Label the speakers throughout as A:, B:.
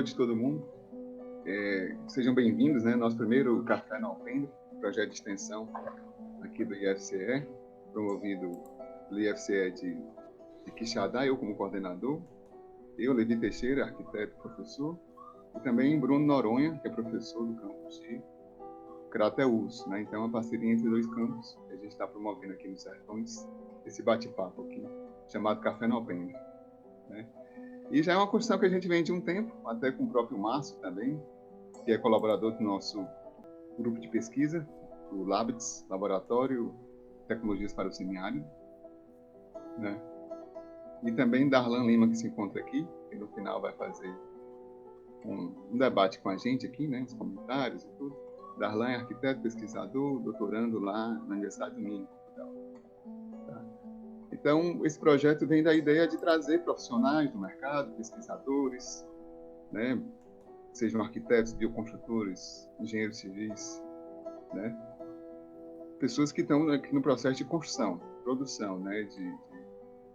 A: noite, todo mundo. Sejam bem-vindos, né? Nosso primeiro Café na Alpendre, projeto de extensão aqui do IFCE, promovido pelo IFCE de Quixadá, eu como coordenador, eu, Levi Teixeira, arquiteto e professor, e também Bruno Noronha, que é professor do campus de Crateús, né? Então, a parceria entre dois campos que a gente está promovendo aqui nos Sertões, esse bate-papo aqui, chamado Café na Alpendre, né? E já é uma construção que a gente vem de um tempo, até com o próprio Márcio também, que é colaborador do nosso grupo de pesquisa, o LABITS, Laboratório de Tecnologias para o Semiárido, né? E também Darlan Lima, que se encontra aqui, que no final vai fazer um debate com a gente aqui, né, os comentários e tudo. Darlan é arquiteto, pesquisador, doutorando lá na Universidade do Minho, Portugal. Tá? Então, esse projeto vem da ideia de trazer profissionais do mercado, pesquisadores, né, sejam arquitetos, bioconstrutores, engenheiros civis, né, pessoas que estão aqui no processo de construção, produção, né,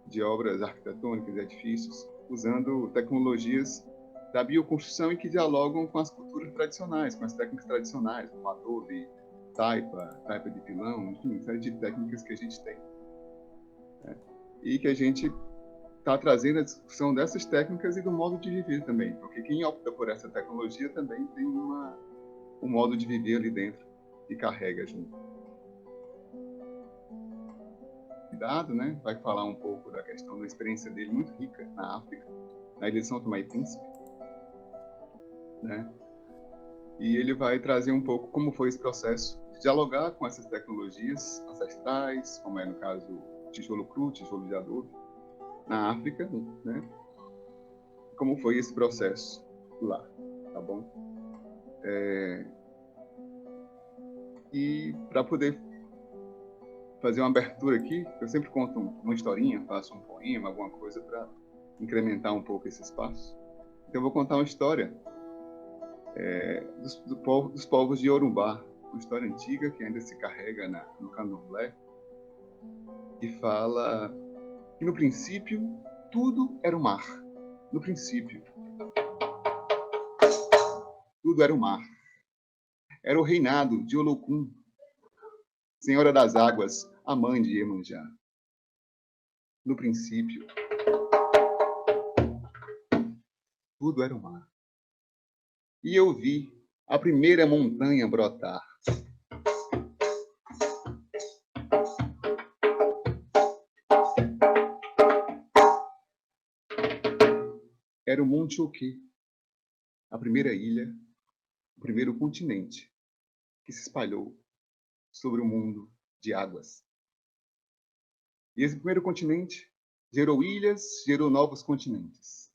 A: de obras arquitetônicas e edifícios, usando tecnologias da bioconstrução e que dialogam com as culturas tradicionais, com as técnicas tradicionais, como adobe, taipa de pilão, enfim, uma série de técnicas que a gente tem, né? E que a gente está trazendo a discussão dessas técnicas e do modo de viver também, porque quem opta por essa tecnologia também tem um modo de viver ali dentro que carrega junto. Cuidado, né? Vai falar um pouco da questão da experiência dele muito rica na África, na ilha de São Tomé e Príncipe, né? E ele vai trazer um pouco como foi esse processo de dialogar com essas tecnologias ancestrais, como é no caso tijolo cru, tijolo de adobe, na África, né? Como foi esse processo lá, tá bom? E para poder fazer uma abertura aqui, eu sempre conto uma historinha, faço um poema, alguma coisa para incrementar um pouco esse espaço. Então eu vou contar uma história dos povos de Yorubá, uma história antiga que ainda se carrega no candomblé, que fala que no princípio tudo era o mar. No princípio, tudo era o mar. Era o reinado de Olokun, Senhora das Águas, a mãe de Iemanjá. No princípio, tudo era o mar. E eu vi a primeira montanha brotar. Era o Monte Oquê, a primeira ilha, o primeiro continente que se espalhou sobre o mundo de águas. E esse primeiro continente gerou ilhas, gerou novos continentes.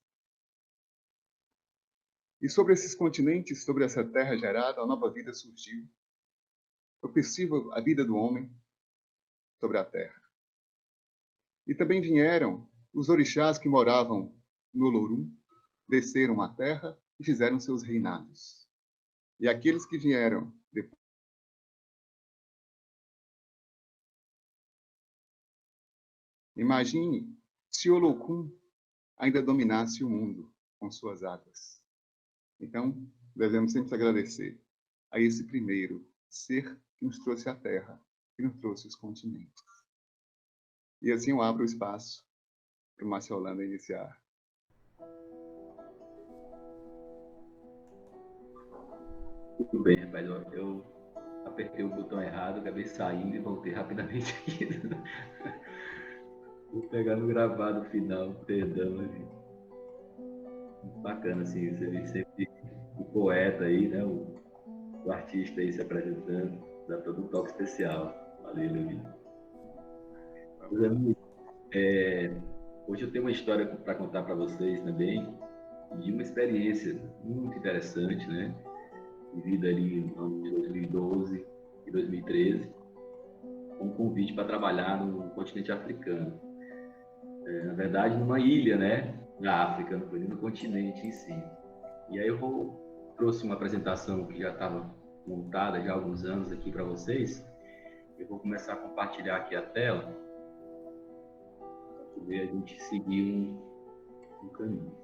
A: E sobre esses continentes, sobre essa terra gerada, a nova vida surgiu. Foi possível a vida do homem sobre a terra. E também vieram os orixás que moravam no Olorum, desceram à terra e fizeram seus reinados. E aqueles que vieram depois, imagine se Olokun ainda dominasse o mundo com suas águas. Então, devemos sempre agradecer a esse primeiro ser que nos trouxe a terra, que nos trouxe os continentes. E assim eu abro o espaço para o Márcio Holanda iniciar.
B: Tudo bem, rapaz. Eu apertei o botão errado, acabei saindo e voltei rapidamente aqui. Vou pegar no gravado final, perdão. Muito bacana, assim, você vê sempre o poeta aí, né? O artista aí se apresentando, dá todo um toque especial. Valeu, Levi. Hoje eu tenho uma história para contar para vocês também, de uma experiência muito interessante, né? Vivida ali no ano de 2012 e 2013, com um convite para trabalhar no continente africano. Na verdade, numa ilha, né? Na África, não foi nem no continente em si. E aí trouxe uma apresentação que já estava montada já há alguns anos aqui para vocês. Eu vou começar a compartilhar aqui a tela para poder a gente seguir um caminho.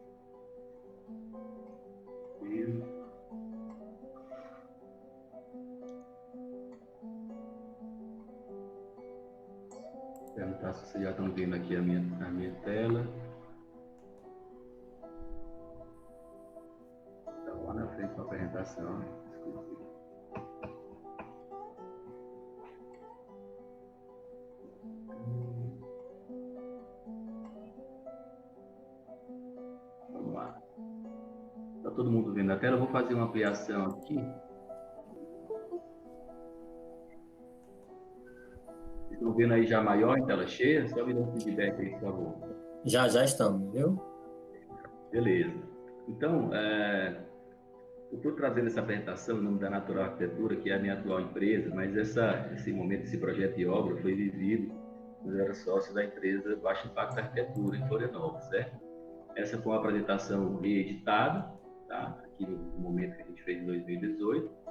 B: tá, vocês já estão vendo aqui a minha tela. Está lá na frente com a apresentação. Desculpa. Vamos lá. Está todo mundo vendo a tela? Eu vou fazer uma ampliação aqui. Estão vendo aí já maior em tela cheia? Só me dá um feedback aí, por favor.
C: Já estamos, viu?
B: Beleza. Então, eu estou trazendo essa apresentação em nome da Natural Arquitetura, que é a minha atual empresa, mas esse momento, esse projeto de obra foi vivido quando eu era sócio da empresa Baixo Impacto Arquitetura, em Florianópolis, certo? Essa foi uma apresentação reeditada, tá? Aqui no momento que a gente fez em 2018.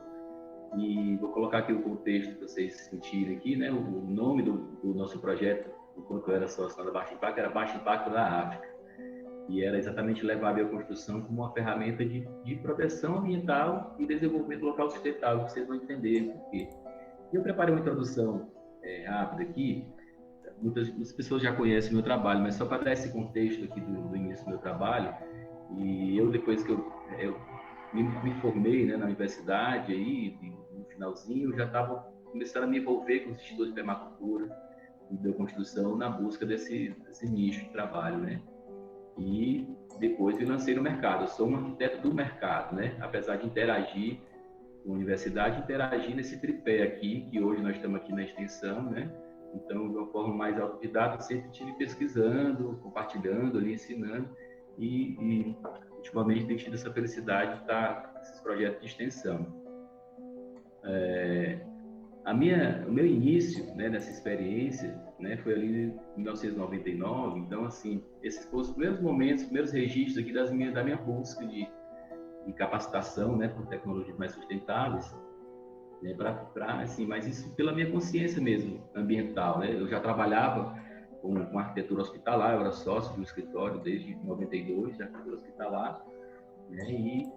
B: E vou colocar aqui o contexto para vocês sentirem aqui, né? O nome do nosso projeto, enquanto eu era sócio da Baixo Impacto, era Baixo Impacto na África. E era exatamente levar a bioconstrução como uma ferramenta de proteção ambiental e desenvolvimento local sustentável, que vocês vão entender por quê. E eu preparei uma introdução rápida aqui. Muitas pessoas já conhecem o meu trabalho, mas só para dar esse contexto aqui do início do meu trabalho. E eu, depois que eu me formei, né, na universidade, aí, no finalzinho, eu já estava começando a me envolver com os estudos de permacultura e bioconstrução na busca desse nicho de trabalho, né? E depois me lancei no mercado. Eu sou um arquiteto do mercado, né? Apesar de interagir com a universidade, interagir nesse tripé aqui, que hoje nós estamos aqui na extensão, né? Então, de uma forma mais autodidata, sempre estive pesquisando, compartilhando, ali, ensinando, e ultimamente tenho tido essa felicidade de estar nesses projetos de extensão. O meu início, né, nessa experiência, né, foi ali em 1999. Então, assim, esses foram os primeiros momentos, os primeiros registros aqui da minha busca de capacitação, né, por tecnologias mais sustentáveis, né, assim, mas isso pela minha consciência mesmo, ambiental, né? Eu já trabalhava com arquitetura hospitalar, eu era sócio de um escritório desde 92, de arquitetura hospitalar, né? E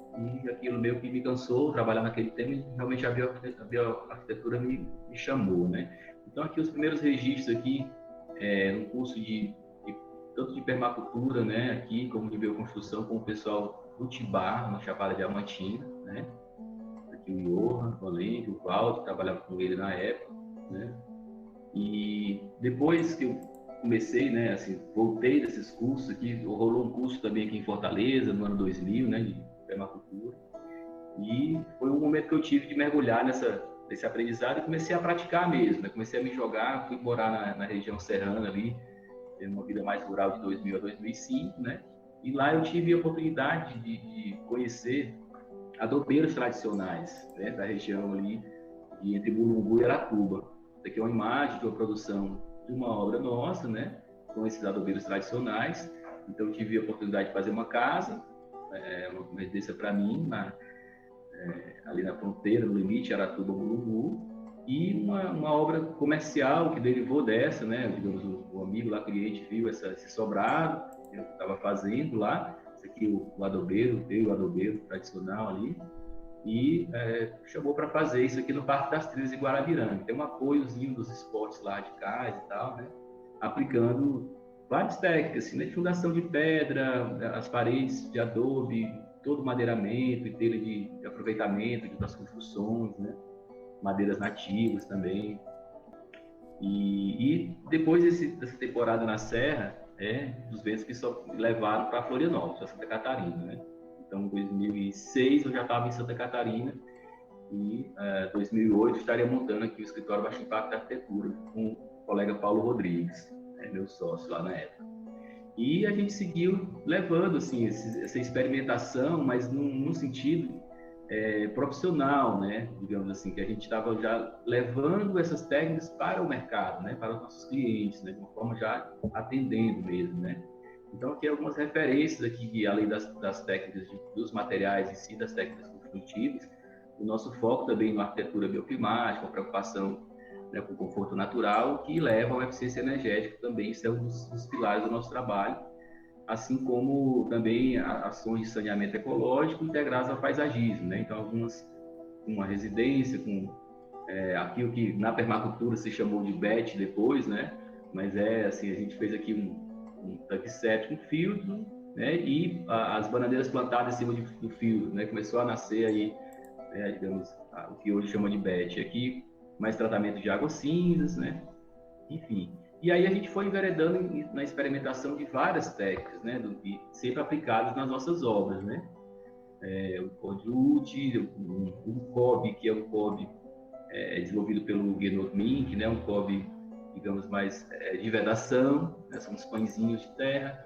B: aquilo meio que me cansou, trabalhar naquele tema, e realmente a bioarquitetura me chamou, né? Então, aqui os primeiros registros aqui, um curso tanto de permacultura, né, aqui, como de bioconstrução, com o pessoal do Tibar, na Chapada Diamantina, né? Aqui o Johan, o Valente, o Valdo, trabalhava com ele na época, né? E depois que eu comecei, né, assim, voltei desses cursos aqui, rolou um curso também aqui em Fortaleza, no ano 2000, né, de permacultura, e foi um momento que eu tive de mergulhar nesse aprendizado e comecei a praticar mesmo, né? Comecei a me jogar, fui morar na região serrana ali, tendo uma vida mais rural de 2000 a 2005, né, e lá eu tive a oportunidade de conhecer adobeiros tradicionais, né, da região ali, entre Mulungu e Aratuba. Isso aqui é uma imagem de uma produção de uma obra nossa, né, com esses adobeiros tradicionais. Então, eu tive a oportunidade de fazer uma casa, uma residência para mim, ali na fronteira, no limite Aratuba-Mulungu, e uma obra comercial que derivou dessa, né, digamos, o amigo lá, cliente, viu esse sobrado que eu estava fazendo lá. Esse aqui, o adobeiro, o adobeiro tradicional ali, e chamou para fazer isso aqui no Parque das Trilhas de Guarabiranga. Tem um apoiozinho dos esportes lá radicais e tal, né? Aplicando várias técnicas, assim, né? De fundação de pedra, as paredes de adobe, todo o madeiramento e telha de aproveitamento das construções, né? Madeiras nativas também. E depois dessa temporada na Serra, dos ventos que só me levaram para Florianópolis, para Santa Catarina, né? Então, em 2006 eu já estava em Santa Catarina, e em 2008 estaria montando aqui o escritório Baixo Impacto Arquitetura com o colega Paulo Rodrigues, meu sócio lá na época. E a gente seguiu levando assim, essa experimentação, mas num sentido profissional, né? Digamos assim, que a gente estava já levando essas técnicas para o mercado, né? Para os nossos clientes, né? De uma forma já atendendo mesmo, né? Então, aqui algumas referências aqui, além das técnicas dos materiais em si, das técnicas construtivas, o nosso foco também na arquitetura bioclimática, a preocupação, né, com o conforto natural, que leva à eficiência energética também. Isso é um dos pilares do nosso trabalho, assim como também ações de saneamento ecológico integradas ao paisagismo, né? Então, uma residência com aquilo que na permacultura se chamou de BET depois, né? mas assim, a gente fez aqui um tanque séptico, um filtro, né, e as bananeiras plantadas em cima do filtro, né, começou a nascer aí, né, digamos, o que hoje chama de bed aqui, mais tratamento de águas cinzas, né, enfim. E aí a gente foi enveredando na experimentação de várias técnicas, né, e sempre aplicadas nas nossas obras, né. O Cordute, o COB, que é o COB desenvolvido pelo Gernot Mink, né, um COB, digamos, mais de vedação, né, são os pãezinhos de terra.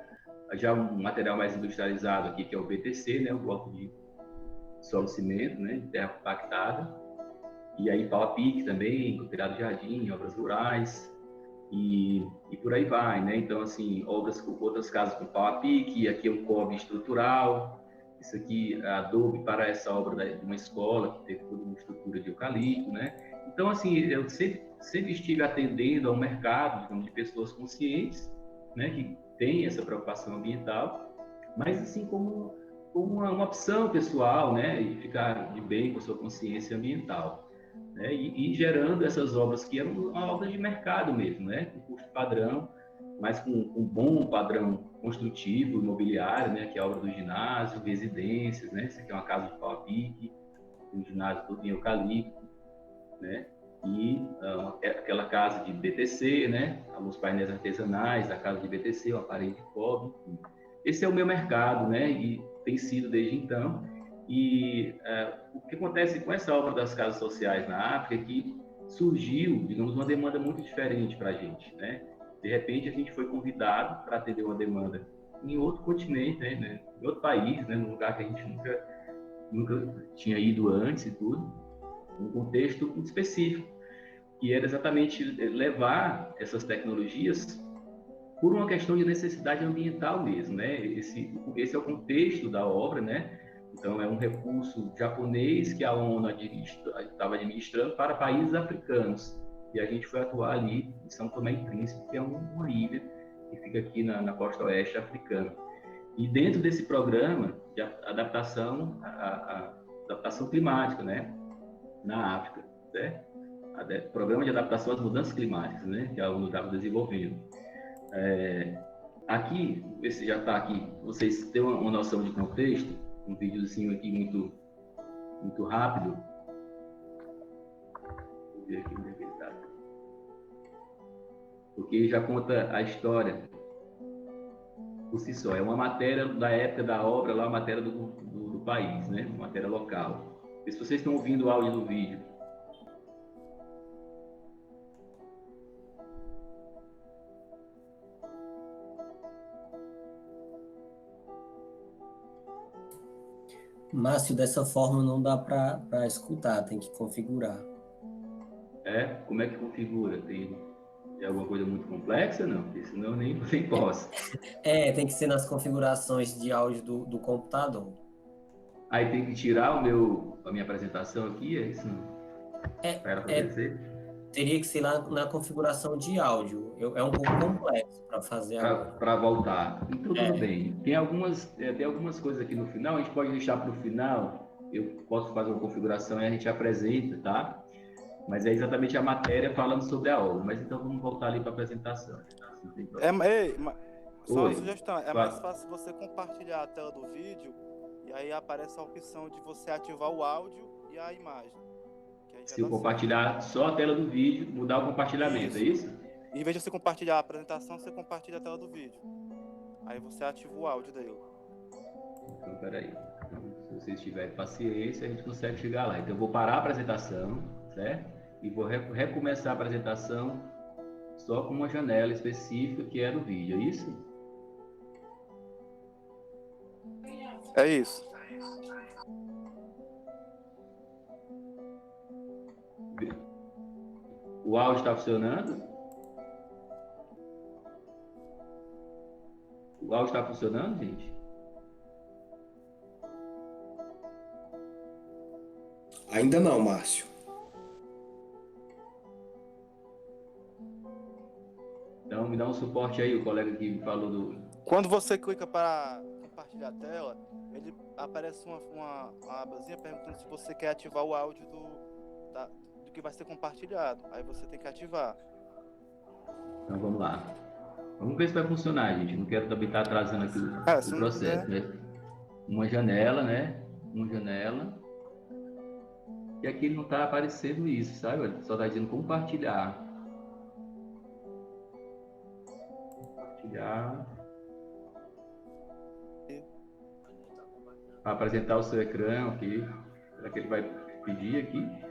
B: Já um material mais industrializado aqui, que é o BTC, né, o bloco de solo-cimento, né, de terra compactada. E aí pau a pique também, telhado de jardim, obras rurais, e por aí vai, né? Então, assim, outras casas com pau a pique, aqui é um cobre estrutural, isso aqui é adobe para essa obra de uma escola, que teve toda uma estrutura de eucalipto, né? Então, assim, eu sempre estive atendendo ao mercado, digamos, de pessoas conscientes, né, que têm essa preocupação ambiental, mas, assim, como uma opção pessoal, né, e ficar de bem com a sua consciência ambiental. Né, e gerando essas obras que eram uma obra de mercado mesmo, né, com custo padrão, mas com um bom padrão construtivo, imobiliário, né, que é a obra do ginásio, residências, né, isso aqui é uma casa de pau a pique, um ginásio todo em eucalipto, né, e aquela casa de BTC, né, alguns painéis artesanais da casa de BTC, uma parede de cobre, enfim. Esse é o meu mercado, né, e tem sido desde então. E o que acontece com essa obra das casas sociais na África é que surgiu, digamos, uma demanda muito diferente para a gente, né? De repente, a gente foi convidado para atender uma demanda em outro continente, né? Em outro país, né? Num lugar que a gente nunca tinha ido antes e tudo, num contexto muito específico, que era exatamente levar essas tecnologias por uma questão de necessidade ambiental mesmo, né? Esse é o contexto da obra, né? Então, é um recurso japonês que a ONU estava administrando para países africanos. E a gente foi atuar ali em São Tomé e Príncipe, que é uma ilha que fica aqui na costa oeste africana. E dentro desse programa de adaptação, adaptação climática, né? Na África, certo? Programa de adaptação às mudanças climáticas, né? Que a ONU estava desenvolvendo. Aqui, esse já está aqui, vocês têm uma noção de contexto, um videozinho aqui muito rápido. Vou ver aqui onde é que ele está. Porque já conta a história por si só. É uma matéria da época da obra, lá, uma matéria do país, né? Uma matéria local. E se vocês estão ouvindo o áudio do vídeo,
C: Márcio, dessa forma não dá para escutar, tem que configurar.
B: como é que configura? Tem alguma coisa muito complexa? Não, porque senão nem posso.
C: Tem que ser nas configurações de áudio do computador.
B: Aí tem que tirar a minha apresentação aqui, é isso? Para acontecer?
C: Teria que ser na configuração de áudio. É um pouco complexo para fazer agora.
B: Para voltar. Então, tudo bem. Tem algumas coisas aqui no final, a gente pode deixar para o final, eu posso fazer uma configuração e a gente apresenta, tá? Mas é exatamente a matéria falando sobre a obra. Mas então vamos voltar ali para a apresentação.
D: Só uma sugestão, mais fácil você compartilhar a tela do vídeo e aí aparece a opção de você ativar o áudio e a imagem.
B: Se eu compartilhar só a tela do vídeo, mudar o compartilhamento, é isso?
D: Em vez de você compartilhar a apresentação, você compartilha a tela do vídeo. Aí você ativa o áudio dele.
B: Então, peraí. Se vocês tiverem paciência, a gente consegue chegar lá. Então, eu vou parar a apresentação, certo? E vou recomeçar a apresentação só com uma janela específica que é do vídeo, é isso?
D: É isso.
B: O áudio está funcionando? O áudio está funcionando, gente?
E: Ainda não, Márcio.
B: Então, me dá um suporte aí, o colega que me falou do...
D: Quando você clica para compartilhar a tela, ele aparece uma abazinha perguntando se você quer ativar o áudio do que vai ser compartilhado. Aí você tem que ativar.
B: Então vamos lá. Vamos ver se vai funcionar, gente. Não quero também estar atrasando aqui o processo, né? Uma janela, né? Uma janela. E aqui ele não está aparecendo isso, sabe? Só está dizendo compartilhar. Compartilhar. Para apresentar o seu ecrã aqui. Será que ele vai pedir aqui?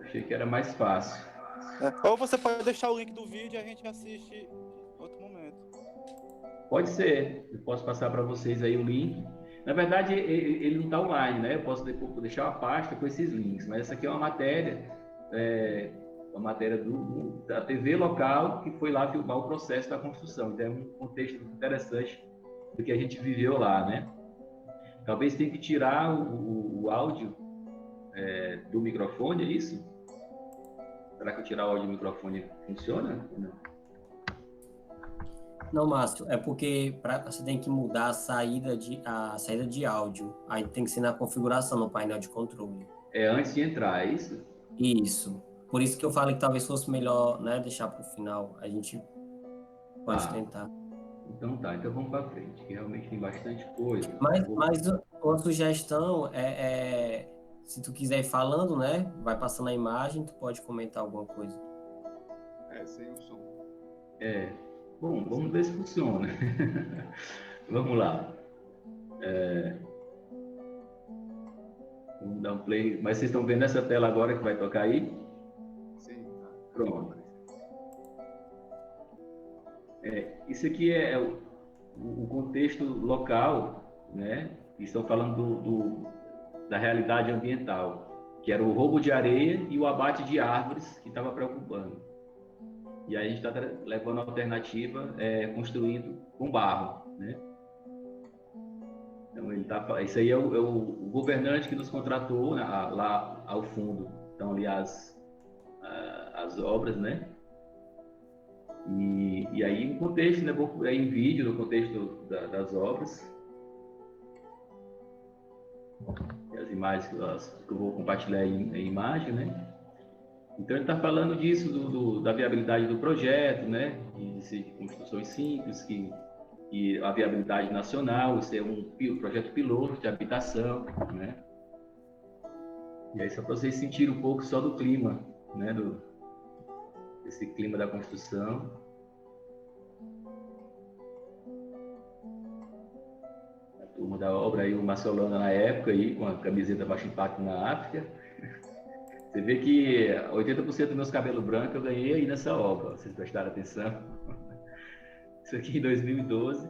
B: Achei que era mais fácil.
D: Ou você pode deixar o link do vídeo e a gente assiste em outro momento.
B: Pode ser. Eu posso passar para vocês aí o link. Na verdade, ele não está online, né? Eu posso deixar uma pasta com esses links. Mas essa aqui é uma matéria, da TV local que foi lá filmar o processo da construção. Então é um contexto interessante do que a gente viveu lá, né? Talvez tenha que tirar o áudio do microfone, é isso? Será que eu tirar o áudio do microfone funciona?
C: Não, Márcio, é porque você tem que mudar a saída de áudio. Aí tem que ser na configuração, no painel de controle.
B: Antes de entrar, é isso?
C: Isso. Por isso que eu falei que talvez fosse melhor, né, deixar para o final. A gente pode tentar.
B: Então tá, então vamos para frente, que realmente tem bastante coisa.
C: Mas uma sugestão se tu quiser ir falando, né, vai passando a imagem, tu pode comentar alguma coisa.
A: Sem o som.
B: Bom, vamos ver se funciona. Vamos lá. Vamos dar um play. Mas vocês estão vendo essa tela agora que vai tocar aí?
A: Sim.
B: Pronto. Isso aqui é o contexto local, né? Estão falando da realidade ambiental, que era o roubo de areia e o abate de árvores que estava preocupando. E aí a gente está levando a alternativa construindo com barro, né? Então isso aí é o governante que nos contratou, né, lá ao fundo. Então ali as obras, né? E aí um contexto, né, em vídeo, no contexto das obras. E as imagens que eu vou compartilhar em imagem, né? Então ele está falando disso, da viabilidade do projeto, né? De construções simples, e a viabilidade nacional, isso é um projeto piloto de habitação, né? E aí só para vocês sentirem um pouco só do clima, né? Desse clima da construção. A turma da obra aí, o Marcelona na época, aí, com a camiseta Baixo Impacto na África. Você vê que 80% dos meus cabelos brancos eu ganhei aí nessa obra, vocês prestaram atenção. Isso aqui em 2012.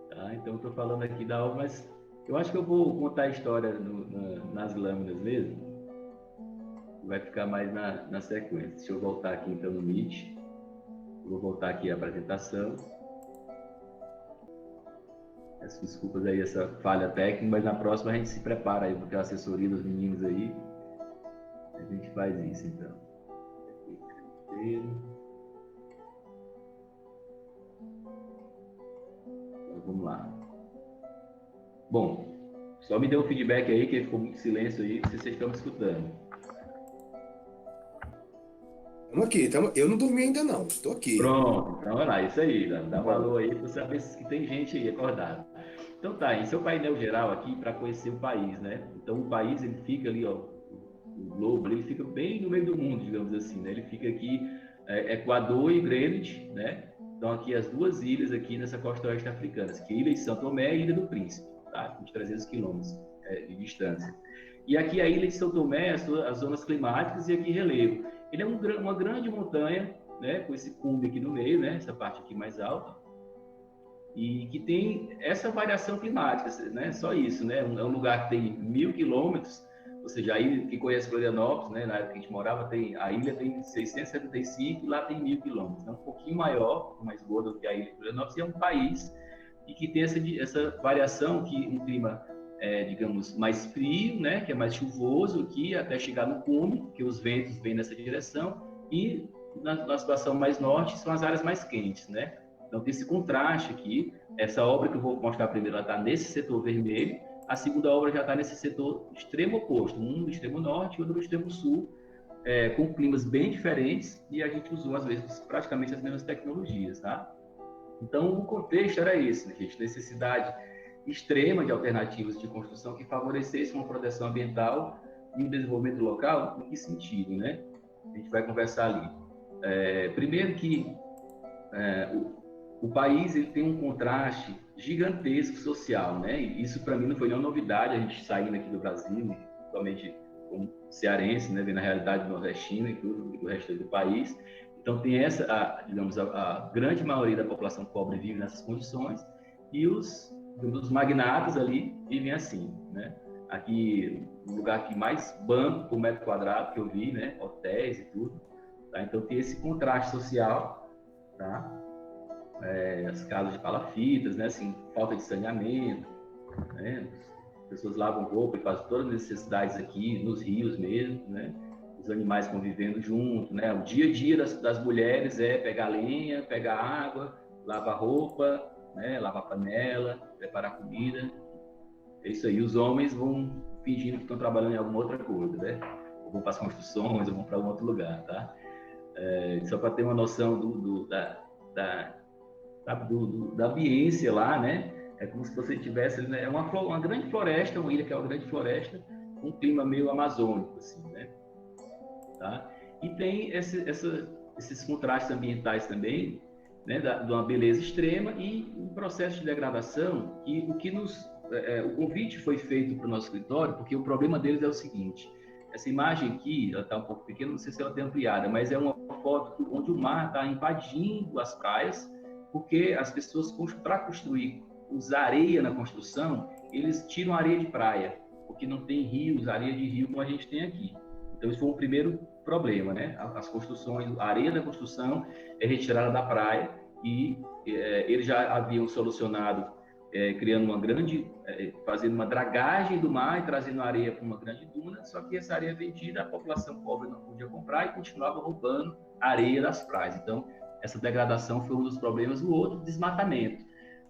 B: Tá, então eu estou falando aqui da obra, mas eu acho que eu vou contar a história nas lâminas mesmo. Vai ficar mais na sequência. Deixa eu voltar aqui então no Meet. Eu vou voltar aqui a apresentação. Peço desculpas aí essa falha técnica, mas na próxima a gente se prepara aí, porque a assessoria dos meninos aí, a gente faz isso então. Então vamos lá. Bom, só me dê um feedback aí, que ficou muito silêncio aí, se vocês estão me escutando.
E: Estamos aqui, eu não dormi ainda não, estou aqui.
B: Pronto, então olha lá, isso aí, dá valor aí para saber que tem gente aí acordada. Então tá, esse é o painel geral aqui para conhecer o país, né? Então o país, ele fica ali, ó, o globo, ele fica bem no meio do mundo, digamos assim, né? Ele fica aqui, Equador e Greenwich, né? Então aqui as duas ilhas aqui nessa costa oeste africana, que é a Ilha de São Tomé e a Ilha do Príncipe, tá? De 300 quilômetros de distância. E aqui a Ilha de São Tomé, as zonas climáticas e aqui relevo. Ele é uma grande montanha, né? Com esse cume aqui no meio, né? Essa parte aqui mais alta. E que tem essa variação climática, né? Só isso, né? É um lugar que tem 1.000 quilômetros, ou seja, a ilha, quem conhece Florianópolis, né? Na época que a gente morava, a ilha tem 675 e lá tem 1.000 quilômetros. É um pouquinho maior, mais gorda do que a ilha de Florianópolis, e é um país e que tem essa variação, que um clima, digamos, mais frio, né? Que é mais chuvoso aqui, até chegar no cume, que os ventos vêm nessa direção, e na situação mais norte são as áreas mais quentes, né? Então tem esse contraste aqui. Essa obra que eu vou mostrar primeiro, ela está nesse setor vermelho, a segunda obra já está nesse setor extremo oposto, um no extremo norte e outro no extremo sul, com climas bem diferentes, e a gente usou, às vezes, praticamente as mesmas tecnologias, tá? Então, o contexto era esse, né, gente? Necessidade extrema de alternativas de construção que favorecessem uma proteção ambiental e um desenvolvimento local. Em que sentido, né? A gente vai conversar ali. Primeiro que o país ele tem um contraste gigantesco social, né? E isso, para mim, não foi nenhuma novidade, a gente saindo aqui do Brasil, principalmente como cearense, né? Vendo a realidade nordestina e tudo, do resto do país. Então, tem a grande maioria da população pobre vive nessas condições e os magnatas ali vivem assim, né? Aqui, o lugar que mais banco por metro quadrado que eu vi, né? Hotéis e tudo, tá? Então, tem esse contraste social, tá? As casas de palafitas, né? Assim, falta de saneamento, né? As pessoas lavam roupa e fazem todas as necessidades aqui, nos rios mesmo, né? Os animais convivendo junto, né? O dia a dia das mulheres é pegar lenha, pegar água, lavar roupa, né? Lavar panela, preparar comida. É isso aí. Os homens vão fingindo que estão trabalhando em alguma outra coisa, né? Ou vão para as construções, ou vão para algum outro lugar, tá? Só para ter uma noção da ambiência lá, né? É como se você tivesse, né? uma grande floresta, uma ilha que é uma grande floresta, um clima meio amazônico, assim, né? Tá? E tem esses contrastes ambientais também, né? De uma beleza extrema e um processo de degradação que o convite foi feito para o nosso escritório, porque o problema deles é o seguinte: essa imagem aqui, ela está um pouco pequena, não sei se ela tem ampliada, mas é uma foto onde o mar está invadindo as praias, porque as pessoas, para construir, usar areia na construção, eles tiram areia de praia, porque não tem rios, areia de rio como a gente tem aqui. Então, isso foi um primeiro problema, né? As construções, a areia da construção é retirada da praia e eles já haviam solucionado criando fazendo uma dragagem do mar e trazendo areia para uma grande duna, só que essa areia vendida, a população pobre não podia comprar e continuava roubando a areia das praias. Então, essa degradação foi um dos problemas. O outro, desmatamento,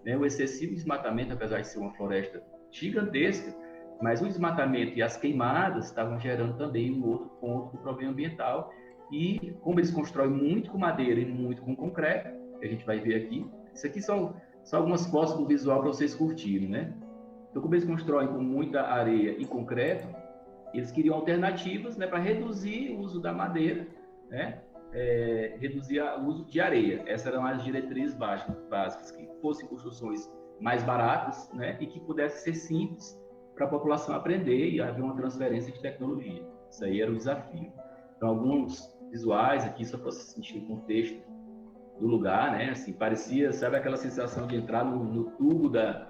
B: né? O excessivo desmatamento, apesar de ser uma floresta gigantesca, mas o desmatamento e as queimadas estavam gerando também um outro ponto do problema ambiental. E como eles constroem muito com madeira e muito com concreto, que a gente vai ver aqui, isso aqui são algumas fotos do visual para vocês curtirem, né? Então, como eles constroem com muita areia e concreto, eles queriam alternativas, né, para reduzir o uso da madeira, né? Reduzir o uso de areia. Essas eram as diretrizes básicas, que fossem construções mais baratas, né, e que pudessem ser simples para a população aprender e haver uma transferência de tecnologia. Isso aí era o desafio. Então, alguns visuais aqui, só para você sentir o contexto do lugar, né? Assim, parecia, sabe aquela sensação de entrar no tubo da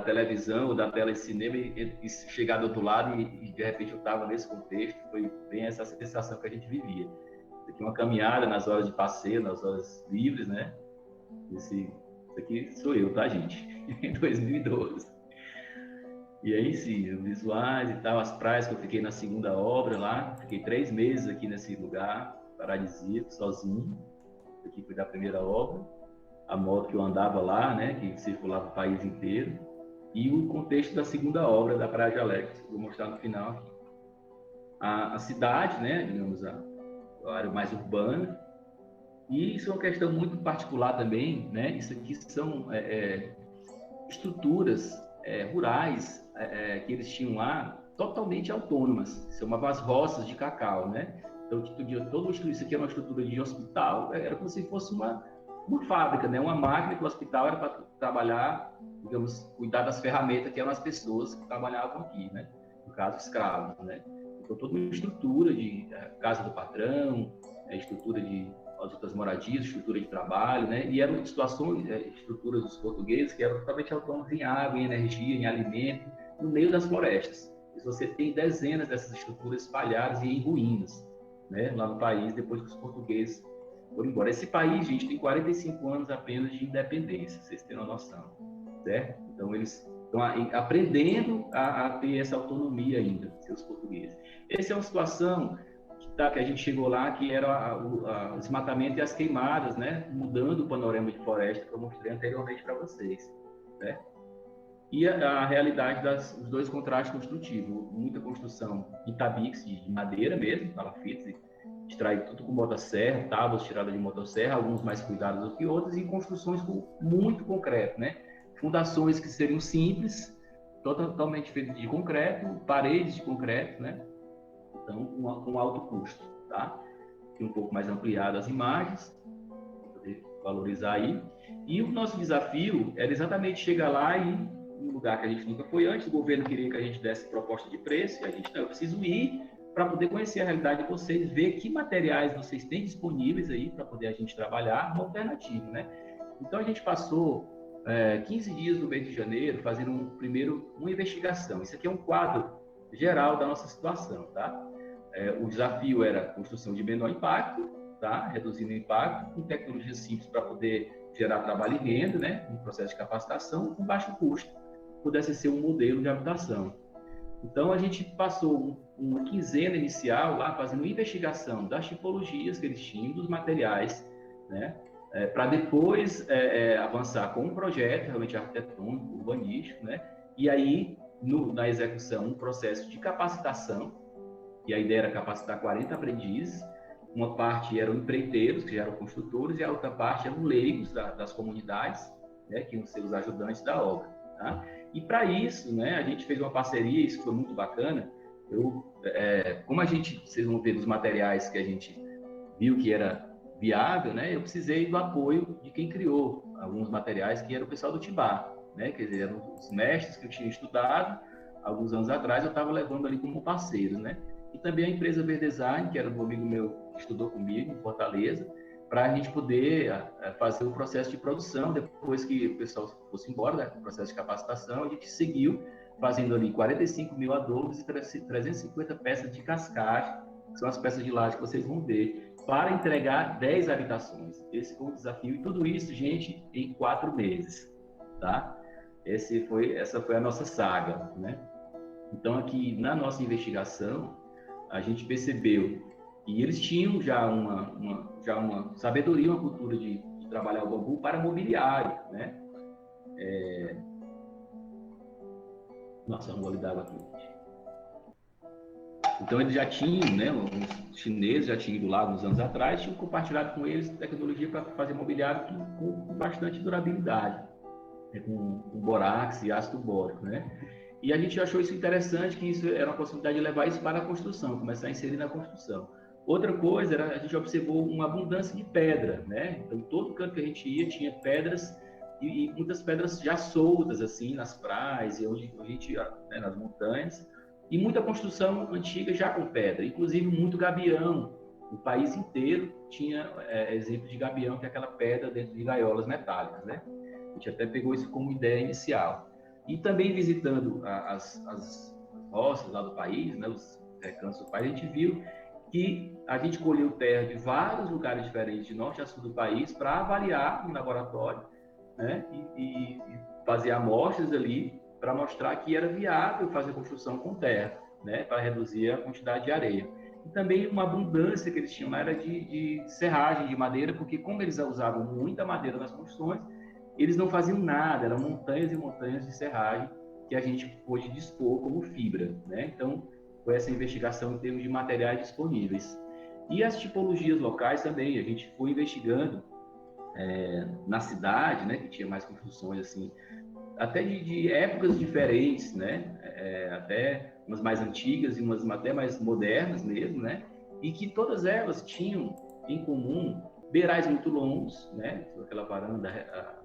B: televisão ou da tela de cinema e chegar do outro lado e de repente eu estava nesse contexto. Foi bem essa sensação que a gente vivia. Isso aqui é uma caminhada nas horas de passeio, nas horas livres, né? Isso aqui sou eu, tá, gente? Em 2012. E aí, sim, os visuais e tal, as praias que eu fiquei na segunda obra lá, fiquei 3 meses aqui nesse lugar paradisíaco, sozinho. Aqui foi da primeira obra, a moto que eu andava lá, né, que circulava o país inteiro, e o contexto da segunda obra da Praia de Alex, vou mostrar no final aqui. A cidade, né, digamos, a área mais urbana, e isso é uma questão muito particular também, né, isso aqui são estruturas rurais que eles tinham lá, totalmente autônomas, se chamavam as roças de cacau, né? Então, todo isso aqui é uma estrutura de hospital, era como se fosse uma fábrica, né? Uma máquina que o hospital era para trabalhar, digamos, cuidar das ferramentas que eram as pessoas que trabalhavam aqui, né? No caso, escravos, né? Então, toda uma estrutura de casa do patrão, estrutura de as outras moradias, estrutura de trabalho, né? E eram estruturas dos portugueses que eram totalmente autônomos em água, em energia, em alimento, no meio das florestas. E você tem dezenas dessas estruturas espalhadas e em ruínas, né? Lá no país, depois que os portugueses foram embora. Esse país, gente, tem 45 anos apenas de independência, vocês terem uma noção, certo? Então, eles estão aprendendo a ter essa autonomia ainda, seus portugueses. Essa é uma situação que que a gente chegou lá, que era o desmatamento e as queimadas, né? Mudando o panorama de floresta que eu mostrei anteriormente para vocês, né? E a realidade dos dois contrastes construtivos, muita construção em tabiques de madeira mesmo, palafitas, extraído tudo com motosserra, tábuas tiradas de motosserra, alguns mais cuidados do que outros, e construções com muito concreto, né? Fundações que seriam simples, totalmente feitas de concreto, paredes de concreto, né? Então, com alto custo, tá? E um pouco mais ampliado as imagens, para poder valorizar aí. E o nosso desafio era exatamente chegar lá e um lugar que a gente nunca foi antes, o governo queria que a gente desse proposta de preço, e a gente, não, eu preciso ir para poder conhecer a realidade de vocês, ver que materiais vocês têm disponíveis aí para poder a gente trabalhar uma alternativa, né? Então a gente passou 15 dias no mês de janeiro fazendo primeiro uma investigação. Isso aqui é um quadro geral da nossa situação, tá? O desafio era a construção de menor impacto, tá? Reduzindo o impacto, com tecnologias simples para poder gerar trabalho e renda, né? Um processo de capacitação com baixo custo, pudesse ser um modelo de habitação. Então, a gente passou uma quinzena inicial lá fazendo investigação das tipologias que eles tinham, dos materiais, né? Para depois avançar com um projeto realmente arquitetônico, urbanístico, né? E aí, na execução, um processo de capacitação, e a ideia era capacitar 40 aprendizes. Uma parte eram empreiteiros, que já eram construtores, e a outra parte eram leigos das comunidades, né? Que iam ser os ajudantes da obra, tá? E para isso, né, a gente fez uma parceria, isso foi muito bacana. Como vocês vão ver dos materiais que a gente viu que era viável, né, eu precisei do apoio de quem criou alguns materiais, que era o pessoal do Tibá, né, quer dizer, eram os mestres que eu tinha estudado alguns anos atrás, eu estava levando ali como parceiros, né, e também a empresa Verdesign, que era um amigo meu que estudou comigo em Fortaleza, para a gente poder fazer o processo de produção. Depois que o pessoal fosse embora, né, o processo de capacitação, a gente seguiu fazendo ali 45 mil adobes e 350 peças de cascagem, que são as peças de laje que vocês vão ver, para entregar 10 habitações. Esse foi o desafio, e tudo isso, gente, em 4 meses, tá? Essa foi a nossa saga, né? Então, aqui na nossa investigação, a gente percebeu e eles tinham já uma sabedoria, uma cultura de trabalhar o bambu para mobiliário, né? Nossa, um gole d'água aqui. Então eles já tinham, né? Os chineses já tinham ido lá uns anos atrás, tinham compartilhado com eles tecnologia para fazer mobiliário com bastante durabilidade, né? Com borax e ácido bórico, né? E a gente achou isso interessante, que isso era uma possibilidade de levar isso para a construção, começar a inserir na construção. Outra coisa a gente observou uma abundância de pedra, né? Então, todo canto que a gente ia tinha pedras e muitas pedras já soltas, assim, nas praias e onde a gente ia, né, nas montanhas. E muita construção antiga já com pedra, inclusive muito gabião. O país inteiro tinha exemplo de gabião, que é aquela pedra dentro de gaiolas metálicas, né? A gente até pegou isso como ideia inicial. E também visitando as roças lá do país, né, os recantos do país, a gente viu que a gente colheu terra de vários lugares diferentes, de norte a sul do país, para avaliar no laboratório, né, e fazer amostras ali para mostrar que era viável fazer construção com terra, né, para reduzir a quantidade de areia. E também uma abundância que eles tinham lá era de serragem de madeira, porque como eles usavam muita madeira nas construções, eles não faziam nada, eram montanhas e montanhas de serragem que a gente pôde dispor como fibra, né? Então, foi essa investigação em termos de materiais disponíveis. E as tipologias locais também, a gente foi investigando na cidade, né, que tinha mais construções assim, até de épocas diferentes, né? Até umas mais antigas e umas até mais modernas mesmo, né? E que todas elas tinham em comum beirais muito longos, né? Aquela varanda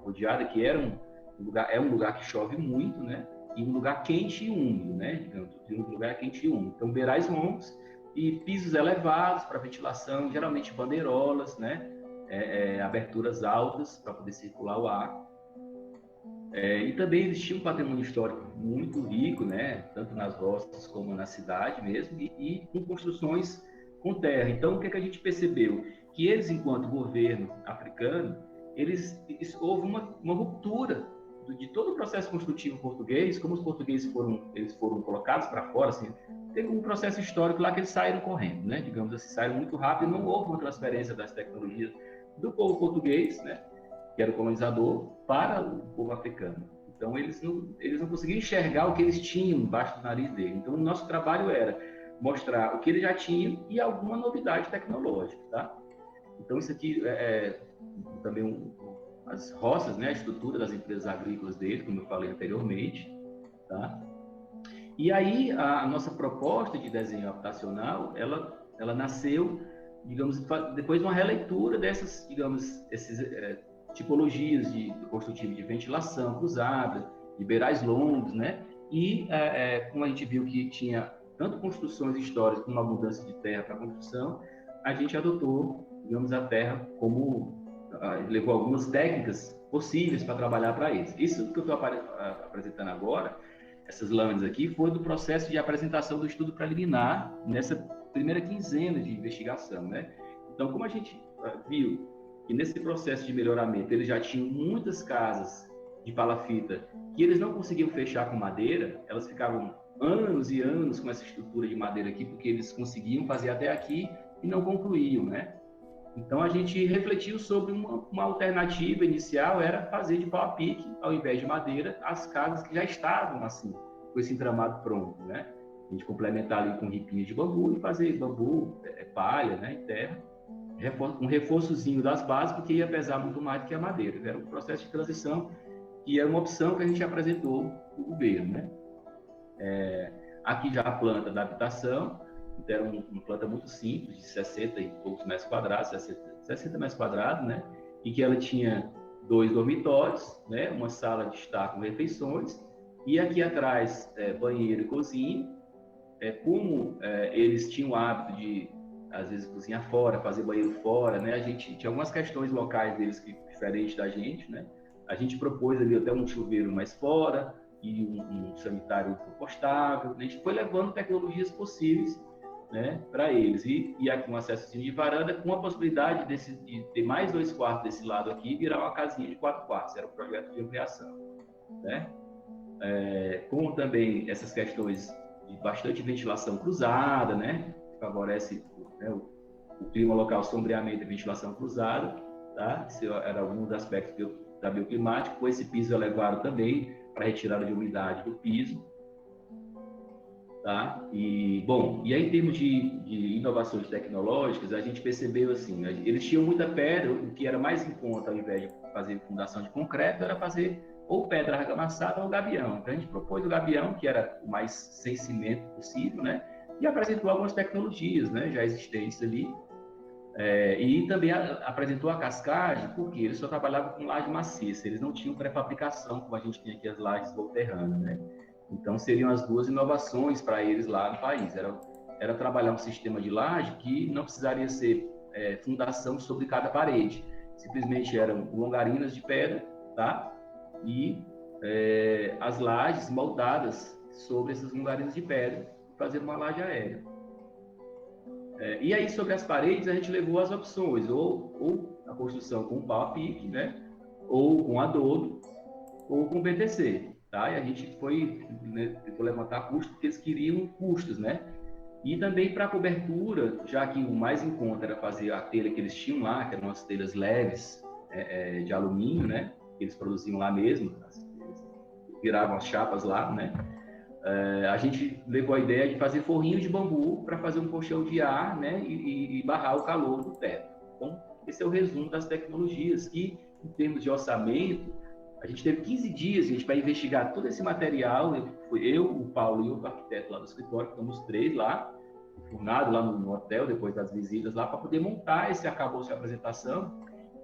B: rodeada que é um lugar que chove muito, né? E um lugar quente e úmido, né? Digamos, um lugar quente e úmido. Então, beirais longos e pisos elevados para ventilação, geralmente bandeirolas, né? Aberturas altas para poder circular o ar. E também existia um patrimônio histórico muito rico, né? Tanto nas roças como na cidade mesmo, e com construções com terra. Então, o que a gente percebeu? Que eles, enquanto governo africano, houve uma ruptura de todo o processo construtivo português. Como os portugueses foram colocados para fora, assim, teve um processo histórico lá que eles saíram correndo, né? Digamos assim, saíram muito rápido, não houve uma transferência das tecnologias do povo português, né? Que era o colonizador, para o povo africano. Então, eles não conseguiam enxergar o que eles tinham embaixo do nariz dele. Então, o nosso trabalho era mostrar o que eles já tinham e alguma novidade tecnológica, tá? Então, isso aqui também as roças, né? A estrutura das empresas agrícolas dele, como eu falei anteriormente, tá? E aí, a nossa proposta de desenho habitacional, ela nasceu, digamos, depois de uma releitura dessas, digamos, tipologias de construtivo de ventilação cruzada, de beirais longos, né? E como a gente viu que tinha tanto construções históricas como abundância de terra para construção, a gente adotou, digamos, a terra como levou algumas técnicas possíveis para trabalhar para eles. Isso que eu estou apresentando agora, essas lâminas aqui, foi do processo de apresentação do estudo preliminar nessa primeira quinzena de investigação, né? Então, como a gente viu que nesse processo de melhoramento eles já tinham muitas casas de palafita que eles não conseguiam fechar com madeira, elas ficavam anos e anos com essa estrutura de madeira aqui, porque eles conseguiam fazer até aqui e não concluíam, né? Então a gente refletiu sobre uma alternativa inicial, era fazer de pau a pique, ao invés de madeira, as casas que já estavam assim, com esse entramado pronto, né? A gente complementar ali com ripinha de bambu e fazer bambu, palha, né, e terra, um reforçozinho das bases, porque ia pesar muito mais do que a madeira. Era um processo de transição e era uma opção que a gente apresentou para o governo, né? Aqui já a planta da habitação, então era uma planta muito simples, de 60 e poucos metros quadrados, 60 metros quadrados, né? E que ela tinha 2 dormitórios, né? Uma sala de estar com refeições, e aqui atrás banheiro e cozinha. Como eles tinham o hábito de, às vezes, cozinhar fora, fazer banheiro fora, né? A gente tinha algumas questões locais deles que diferentes da gente, né? A gente propôs ali até um chuveiro mais fora e um sanitário compostável. A gente foi levando tecnologias possíveis, né, para eles. E aqui um acesso de varanda com a possibilidade de ter mais 2 quartos desse lado aqui e virar uma casinha de 4 quartos. Era o projeto de ampliação, né? Com também essas questões de bastante ventilação cruzada, né? Que favorece, né, o clima local, sombreamento e ventilação cruzada, tá? Esse era algum dos aspectos da bioclimática. Com esse piso elevado também, para retirada de umidade do piso. Tá? E aí em termos de inovações tecnológicas, a gente percebeu assim, eles tinham muita pedra, o que era mais em conta, ao invés de fazer fundação de concreto, era fazer ou pedra argamassada ou gabião. Então a gente propôs o gabião, que era o mais sem cimento possível, né? E apresentou algumas tecnologias, né, já existentes ali. E também apresentou a cascagem, porque eles só trabalhavam com laje maciça, eles não tinham pré-fabricação, como a gente tem aqui as lajes volterranas, né? Então, seriam as 2 inovações para eles lá no país. Era trabalhar um sistema de laje que não precisaria ser fundação sobre cada parede. Simplesmente eram longarinas de pedra, tá? E as lajes moldadas sobre essas longarinas de pedra, fazer uma laje aérea. E aí, sobre as paredes, a gente levou as opções, ou a construção com pau a pique, né? Ou com adobe, ou com PTC. Tá? E a gente foi, né, tentou levantar custos, porque eles queriam custos, né? E também para a cobertura, já que o mais em conta era fazer a telha que eles tinham lá, que eram as telhas leves de alumínio, né? Que eles produziam lá mesmo, eles viravam as chapas lá, né? A gente levou a ideia de fazer forrinho de bambu para fazer um colchão de ar, né? E barrar o calor do teto. Então, esse é o resumo das tecnologias que, em termos de orçamento, a gente teve 15 dias, gente, para investigar todo esse material. Eu, o Paulo e o arquiteto lá do escritório, ficamos 3 lá, fornado lá no hotel, depois das visitas lá, para poder montar esse arcabouço de apresentação.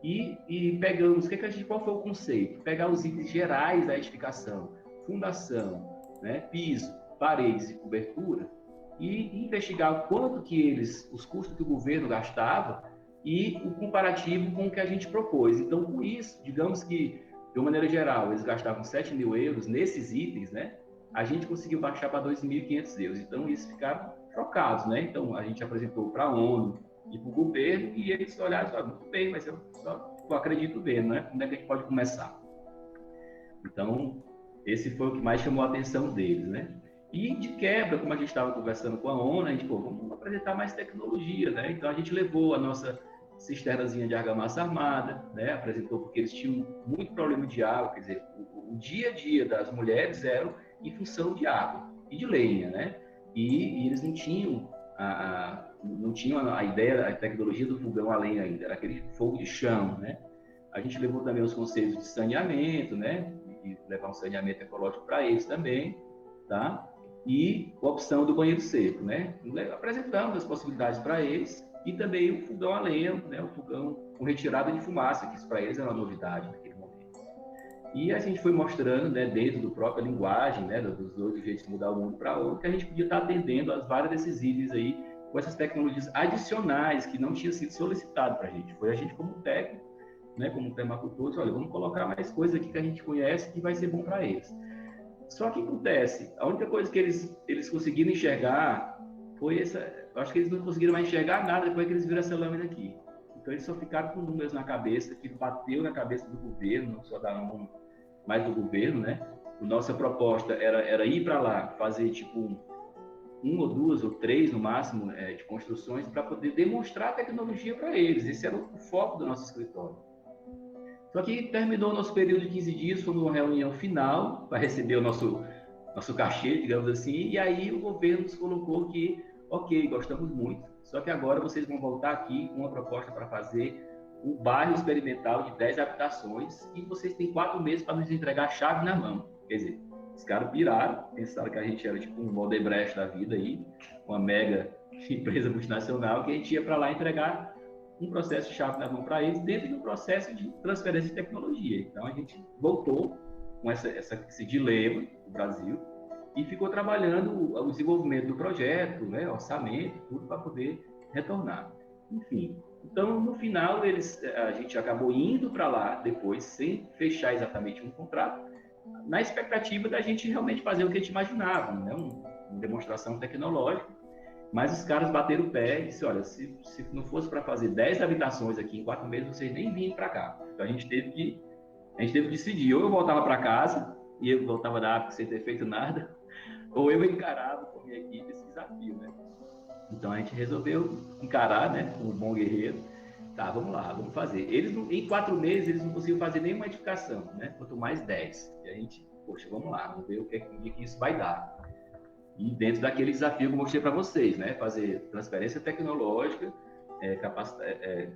B: E pegamos, qual foi o conceito? Pegar os itens gerais da edificação, fundação, né, piso, paredes e cobertura, e investigar o quanto que os custos que o governo gastava e o comparativo com o que a gente propôs. Então, com isso, digamos que, de uma maneira geral, eles gastavam 7 mil euros nesses itens, né? A gente conseguiu baixar para 2.500 euros. Então, eles ficaram chocados, né? Então, a gente apresentou para a ONU e para o governo, e eles olharam e falaram, muito bem, mas eu acredito vendo, né? Como é que a gente pode começar? Então, esse foi o que mais chamou a atenção deles, né? E de quebra, como a gente estava conversando com a ONU, a gente, vamos apresentar mais tecnologia, né? Então a gente levou a nossa cisternazinha de argamassa armada, né? Apresentou porque eles tinham muito problema de água, quer dizer, o dia a dia das mulheres era em função de água e de lenha, né? E eles não tinham a ideia, a tecnologia do fogão a lenha ainda, era aquele fogo de chão, né? A gente levou também os conceitos de saneamento, né? E levar um saneamento ecológico para eles também, tá? E a opção do banheiro seco, né? Apresentamos as possibilidades para eles e também o fogão a lenha, né? O fogão com retirada de fumaça, que isso para eles era uma novidade naquele momento. E a gente foi mostrando, né, dentro da própria linguagem, né, dos 8 jeitos de mudar o mundo para outro, que a gente podia estar atendendo às várias desses itens aí, com essas tecnologias adicionais que não tinham sido solicitado para a gente. Foi a gente como técnico, né, como permacultor, olha, vamos colocar mais coisas aqui que a gente conhece que vai ser bom para eles. Só que acontece, a única coisa que eles conseguiram enxergar foi essa. Eu acho que eles não conseguiram mais enxergar nada depois que eles viram essa lâmina aqui. Então eles só ficaram com números na cabeça, que bateu na cabeça do governo, não só da ONU, mas do governo, né? A nossa proposta era ir para lá, fazer tipo 1 ou 2 ou 3 no máximo de construções para poder demonstrar a tecnologia para eles. Esse era o foco do nosso escritório. Só que terminou o nosso período de 15 dias, foi uma reunião final para receber o nosso cachê, digamos assim, e aí o governo nos colocou que, ok, gostamos muito, só que agora vocês vão voltar aqui com uma proposta para fazer um bairro experimental de 10 habitações e vocês têm 4 meses para nos entregar a chave na mão. Quer dizer, os caras piraram, pensaram que a gente era tipo um Odebrecht da vida aí, uma mega empresa multinacional, que a gente ia para lá entregar um processo de chave na mão para eles dentro de um processo de transferência de tecnologia. Então a gente voltou com esse dilema no Brasil e ficou trabalhando o desenvolvimento do projeto, né, orçamento, tudo para poder retornar. Enfim, então no final a gente acabou indo para lá depois, sem fechar exatamente um contrato, na expectativa da gente realmente fazer o que a gente imaginava, né, uma demonstração tecnológica. Mas os caras bateram o pé e disseram, olha, se não fosse para fazer 10 habitações aqui em 4 meses, vocês nem vinham para cá. Então a gente teve que decidir, ou eu voltava para casa, e eu voltava da África sem ter feito nada, ou eu encarava com a minha equipe esse desafio, né? Então a gente resolveu encarar, né, como um bom guerreiro. Tá, vamos lá, vamos fazer. Em 4 meses, eles não conseguiam fazer nenhuma edificação, né? Quanto mais 10. E a gente, poxa, vamos lá, vamos ver o que isso vai dar. E dentro daquele desafio que eu mostrei para vocês, né? Fazer transferência tecnológica,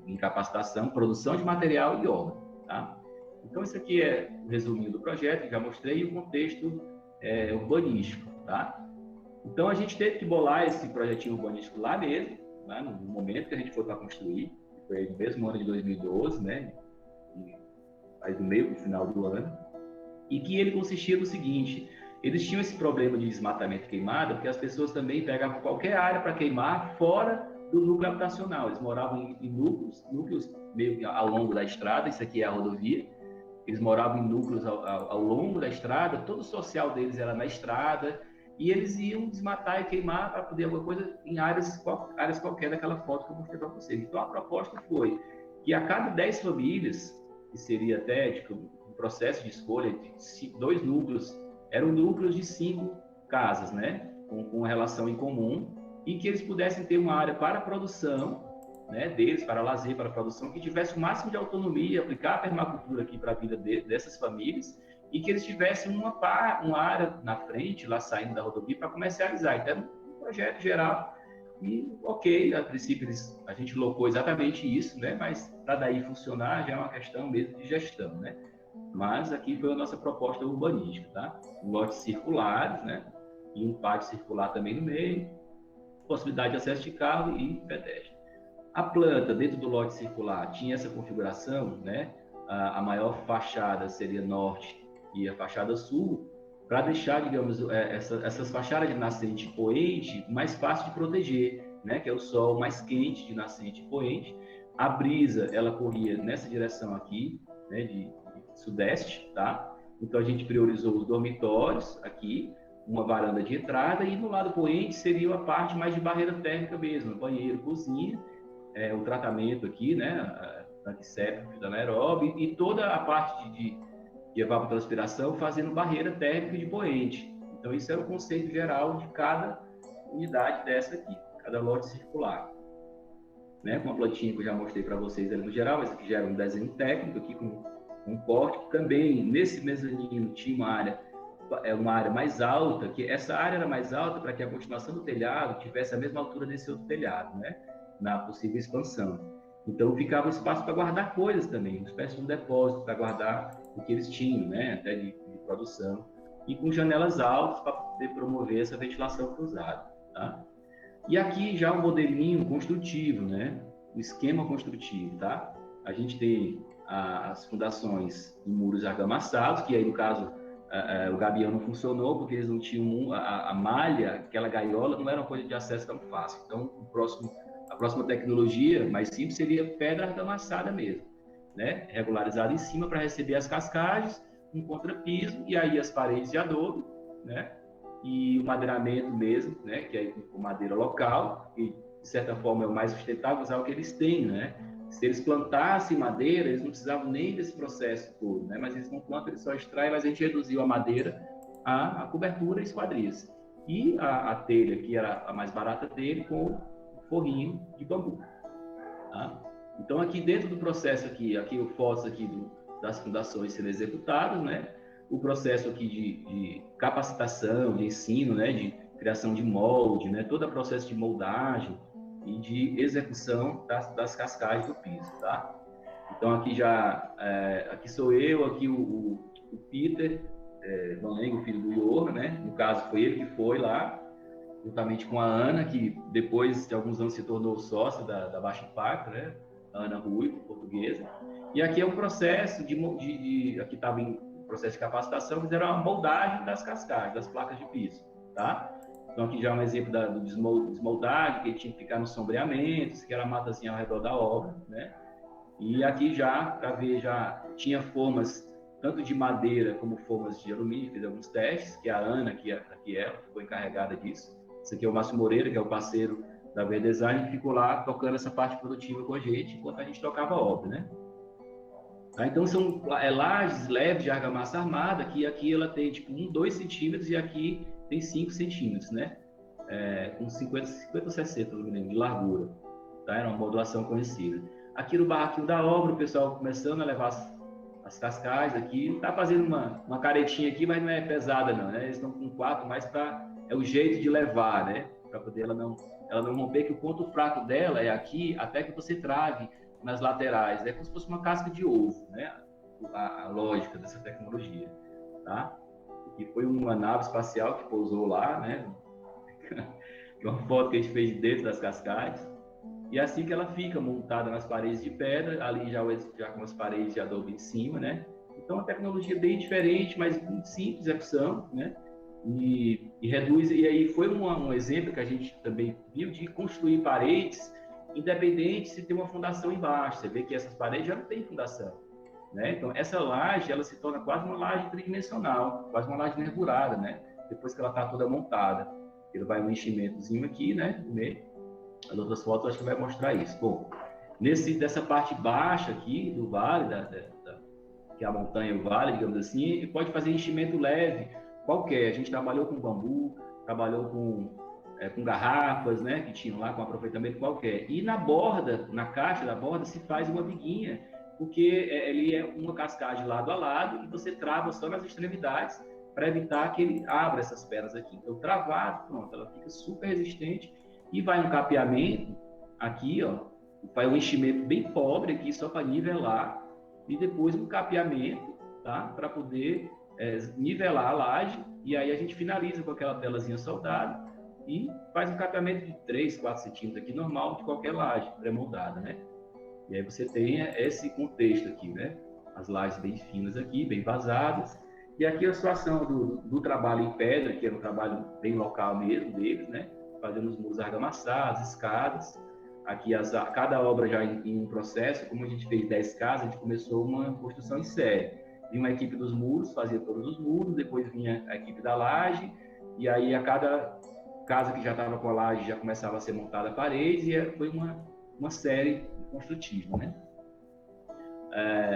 B: em capacitação, produção de material e obra, tá? Então, isso aqui é o resuminho do projeto, já mostrei, e o contexto urbanístico, tá? Então, a gente teve que bolar esse projetinho urbanístico lá mesmo, né? No momento que a gente foi para construir, foi no mesmo ano de 2012, né? Aí do meio para o final do ano, e que ele consistia no seguinte: eles tinham esse problema de desmatamento queimado, porque as pessoas também pegavam qualquer área para queimar fora do núcleo habitacional. Eles moravam em núcleos meio que ao longo da estrada, isso aqui é a rodovia. Eles moravam em núcleos ao longo da estrada, todo o social deles era na estrada, e eles iam desmatar e queimar para poder alguma coisa em áreas qualquer daquela foto que eu mostrei para vocês. Então a proposta foi que a cada 10 famílias, que seria até tipo, um processo de escolha de 2 núcleos, eram núcleos de 5 casas, né, com relação em comum, e que eles pudessem ter uma área para a produção, né, deles, para lazer, para a produção, que tivesse o máximo de autonomia, aplicar a permacultura aqui para a vida dessas famílias, e que eles tivessem uma área na frente, lá saindo da rodovia, para comercializar. Então, era um projeto geral. E, ok, a princípio a gente locou exatamente isso, né, mas para daí funcionar já é uma questão mesmo de gestão, né? Mas aqui foi a nossa proposta urbanística, tá? Lotes circulares, né? E um pátio circular também no meio, possibilidade de acesso de carro e pedestre. A planta dentro do lote circular tinha essa configuração, né? A maior fachada seria norte e a fachada sul, para deixar, digamos, essas fachadas de nascente e poente mais fácil de proteger, né? Que é o sol mais quente de nascente e poente. A brisa, ela corria nessa direção aqui, né? De sudeste, tá? Então a gente priorizou os dormitórios aqui, uma varanda de entrada, e no lado poente seria a parte mais de barreira térmica mesmo, banheiro, cozinha, o tratamento aqui, né, antisséptico, fito anaeróbio, e toda a parte de evapotranspiração fazendo barreira térmica de poente. Então, isso era o conceito geral de cada unidade dessa aqui, cada lote circular. Né? Com a plantinha que eu já mostrei para vocês ali no geral, mas aqui já era um desenho técnico aqui com um corte, que também nesse mezanino tinha uma área mais alta, que essa área era mais alta para que a continuação do telhado tivesse a mesma altura desse outro telhado, né? Na possível expansão. Então ficava espaço para guardar coisas também, uma espécie de um depósito para guardar o que eles tinham, né? Até de produção, e com janelas altas para poder promover essa ventilação cruzada, tá? E aqui já o modelinho construtivo, né? O esquema construtivo, tá? A gente tem as fundações em muros argamassados, que aí no caso o gabião não funcionou porque eles não tinham a malha, aquela gaiola, não era uma coisa de acesso tão fácil. Então a próxima tecnologia mais simples seria pedra argamassada mesmo, né? Regularizada em cima para receber as cascagens, um contrapiso e aí as paredes de adobe, né? E o madeiramento mesmo, né? Que é com madeira local e de certa forma é o mais sustentável usar o que eles têm, né? Se eles plantassem madeira, eles não precisavam nem desse processo todo, né? Mas eles não plantam, eles só extraem, mas a gente reduziu a madeira a cobertura e esquadrias. E a telha, que era a mais barata dele, com o forrinho de bambu. Tá? Então, aqui dentro do processo, aqui o fotos aqui das fundações sendo executadas, né? O processo aqui de capacitação, de ensino, né? De criação de molde, né? Todo o processo de moldagem e de execução das cascagens do piso, tá? Então aqui aqui sou eu, aqui o Peter Van Lengo, filho do Johan, né? No caso foi ele que foi lá, juntamente com a Ana, que depois de alguns anos se tornou sócia da Baixo Impacto, né? A Ana Rui, portuguesa. E aqui é um processo aqui estava em processo de capacitação, fizeram a moldagem das cascagens, das placas de piso, tá? Então, aqui já é um exemplo do desmoldagem, que ele tinha que ficar no sombreamento, que era a matazinha ao redor da obra, né? E aqui para ver, já tinha formas, tanto de madeira como formas de alumínio, fiz alguns testes, que a Ana, que foi encarregada disso. Esse aqui é o Márcio Moreira, que é o parceiro da Ver Design, que ficou lá tocando essa parte produtiva com a gente, enquanto a gente tocava a obra, né? Tá? Então, são lajes leves de argamassa armada, que aqui ela tem, tipo, 2 centímetros e aqui tem 5 centímetros, né? Com 50 ou 60, não me lembro, de largura. Tá? Era uma modulação conhecida. Aqui no barraquinho da obra, o pessoal começando a levar as cascagens aqui. Tá fazendo uma caretinha aqui, mas não é pesada, não, né? Eles estão com 4, mas é o jeito de levar, né? Para poder ela não romper, que o ponto fraco dela é aqui, até que você trave nas laterais. É como se fosse uma casca de ovo, né? A lógica dessa tecnologia, tá? Que foi uma nave espacial que pousou lá, né? Que é uma foto que a gente fez de dentro das cascagens. E assim que ela fica montada nas paredes de pedra, ali já com as paredes de adobe em cima, né? Então, a tecnologia bem diferente, mas muito simples de execução, né? E reduz, e aí foi um exemplo que a gente também viu de construir paredes independente se tem uma fundação embaixo. Você vê que essas paredes já não têm fundação, né? Então, essa laje, ela se torna quase uma laje tridimensional, quase uma laje nervurada, né? Depois que ela está toda montada. Ele vai um enchimentozinho aqui, né? No meio. As outras fotos acho que vai mostrar isso. Bom, dessa parte baixa aqui do vale, que é a montanha e o vale, digamos assim, pode fazer enchimento leve, qualquer. A gente trabalhou com bambu, trabalhou com garrafas, né, que tinham lá com aproveitamento qualquer. E na borda, na caixa da borda, se faz uma biguinha, porque ele é uma cascagem lado a lado e você trava só nas extremidades para evitar que ele abra essas pernas aqui. Então, travado, pronto, ela fica super resistente e vai um capeamento aqui, ó, vai um enchimento bem pobre aqui só para nivelar e depois um capeamento, tá, para poder nivelar a laje e aí a gente finaliza com aquela telazinha soldada e faz um capeamento de 3, 4 centímetros aqui, normal de qualquer laje pré-moldada, né? E aí você tem esse contexto aqui, né? As lajes bem finas aqui, bem vazadas. E aqui a situação do trabalho em pedra, que era um trabalho bem local mesmo deles, né? Fazendo os muros argamassados, escadas. Aqui cada obra já em um processo, como a gente fez 10 casas, a gente começou uma construção em série. Vinha uma equipe dos muros, fazia todos os muros, depois vinha a equipe da laje, e aí a cada casa que já estava com a laje já começava a ser montada a parede, e foi uma série construtiva, né?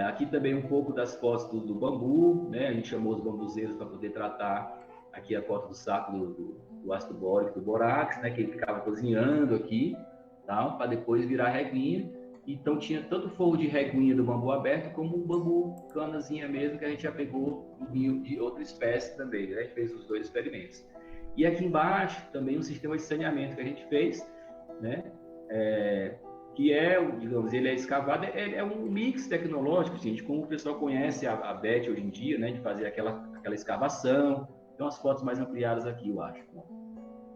B: Aqui também um pouco das fotos do bambu, né? A gente chamou os bambuzeiros para poder tratar aqui a foto do saco do ácido bórico, do borax, né, que ele ficava cozinhando aqui, para depois virar reguinha. Então tinha tanto o forro de reguinha do bambu aberto, como o bambu canazinha mesmo, que a gente já pegou do rio de outra espécie também, né? A gente fez os 2 experimentos. E aqui embaixo também um sistema de saneamento que a gente fez, né? Que digamos, ele é escavado, é um mix tecnológico, gente, como o pessoal conhece a BET hoje em dia, né? De fazer aquela escavação. Tem umas fotos mais ampliadas aqui, eu acho.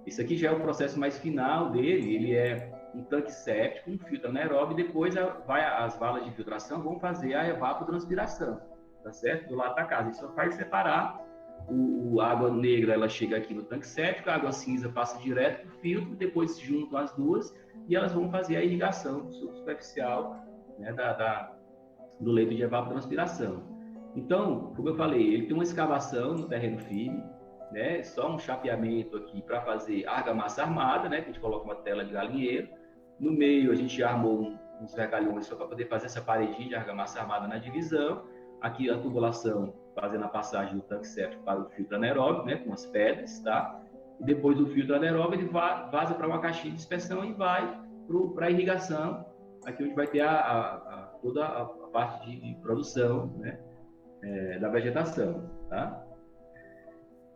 B: Isso aqui já é o processo mais final dele, ele é um tanque séptico, um filtro anaeróbio, e depois as valas de filtração vão fazer a evapotranspiração, tá certo? Do lado da casa. Isso só faz separar a água negra, ela chega aqui no tanque séptico, a água cinza passa direto para o filtro, depois se juntam as duas e elas vão fazer a irrigação superficial, né, do leito de evapotranspiração. Então, como eu falei, ele tem uma escavação no terreno firme, né, só um chapeamento aqui para fazer argamassa armada, né, que a gente coloca uma tela de galinheiro. No meio a gente armou uns vergalhões só para poder fazer essa paredinha de argamassa armada na divisão. Aqui a tubulação fazendo a passagem do tanque séptico para o filtro anaeróbio, né, com as pedras, tá? E depois do filtro anaeróbio ele vaza para uma caixinha de dispersão e vai para a irrigação, aqui onde vai ter toda a parte de produção, né, da vegetação, tá?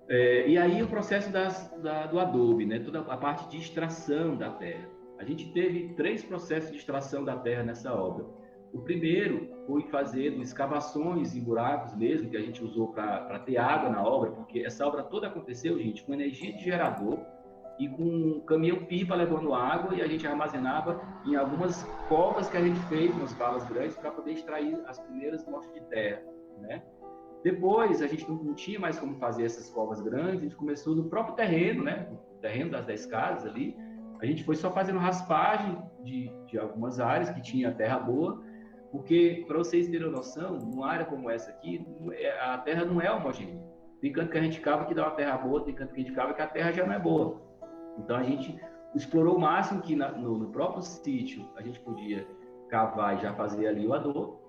B: E aí o processo do adobe, né, toda a parte de extração da terra. A gente teve 3 processos de extração da terra nessa obra. O primeiro foi fazendo escavações em buracos mesmo, que a gente usou para ter água na obra, porque essa obra toda aconteceu, gente, com energia de gerador e com um caminhão-pipa levando água, e a gente armazenava em algumas covas que a gente fez, umas valas grandes, para poder extrair as primeiras amostras de terra, né? Depois, a gente não tinha mais como fazer essas covas grandes, a gente começou no próprio terreno, né? No terreno das 10 casas ali, a gente foi só fazendo raspagem de algumas áreas que tinha terra boa, porque, para vocês terem noção, numa área como essa aqui, a terra não é homogênea. Tem canto que a gente cava que dá uma terra boa, tem canto que a gente cava que a terra já não é boa. Então, a gente explorou o máximo que no próprio sítio a gente podia cavar e já fazer ali o adubo.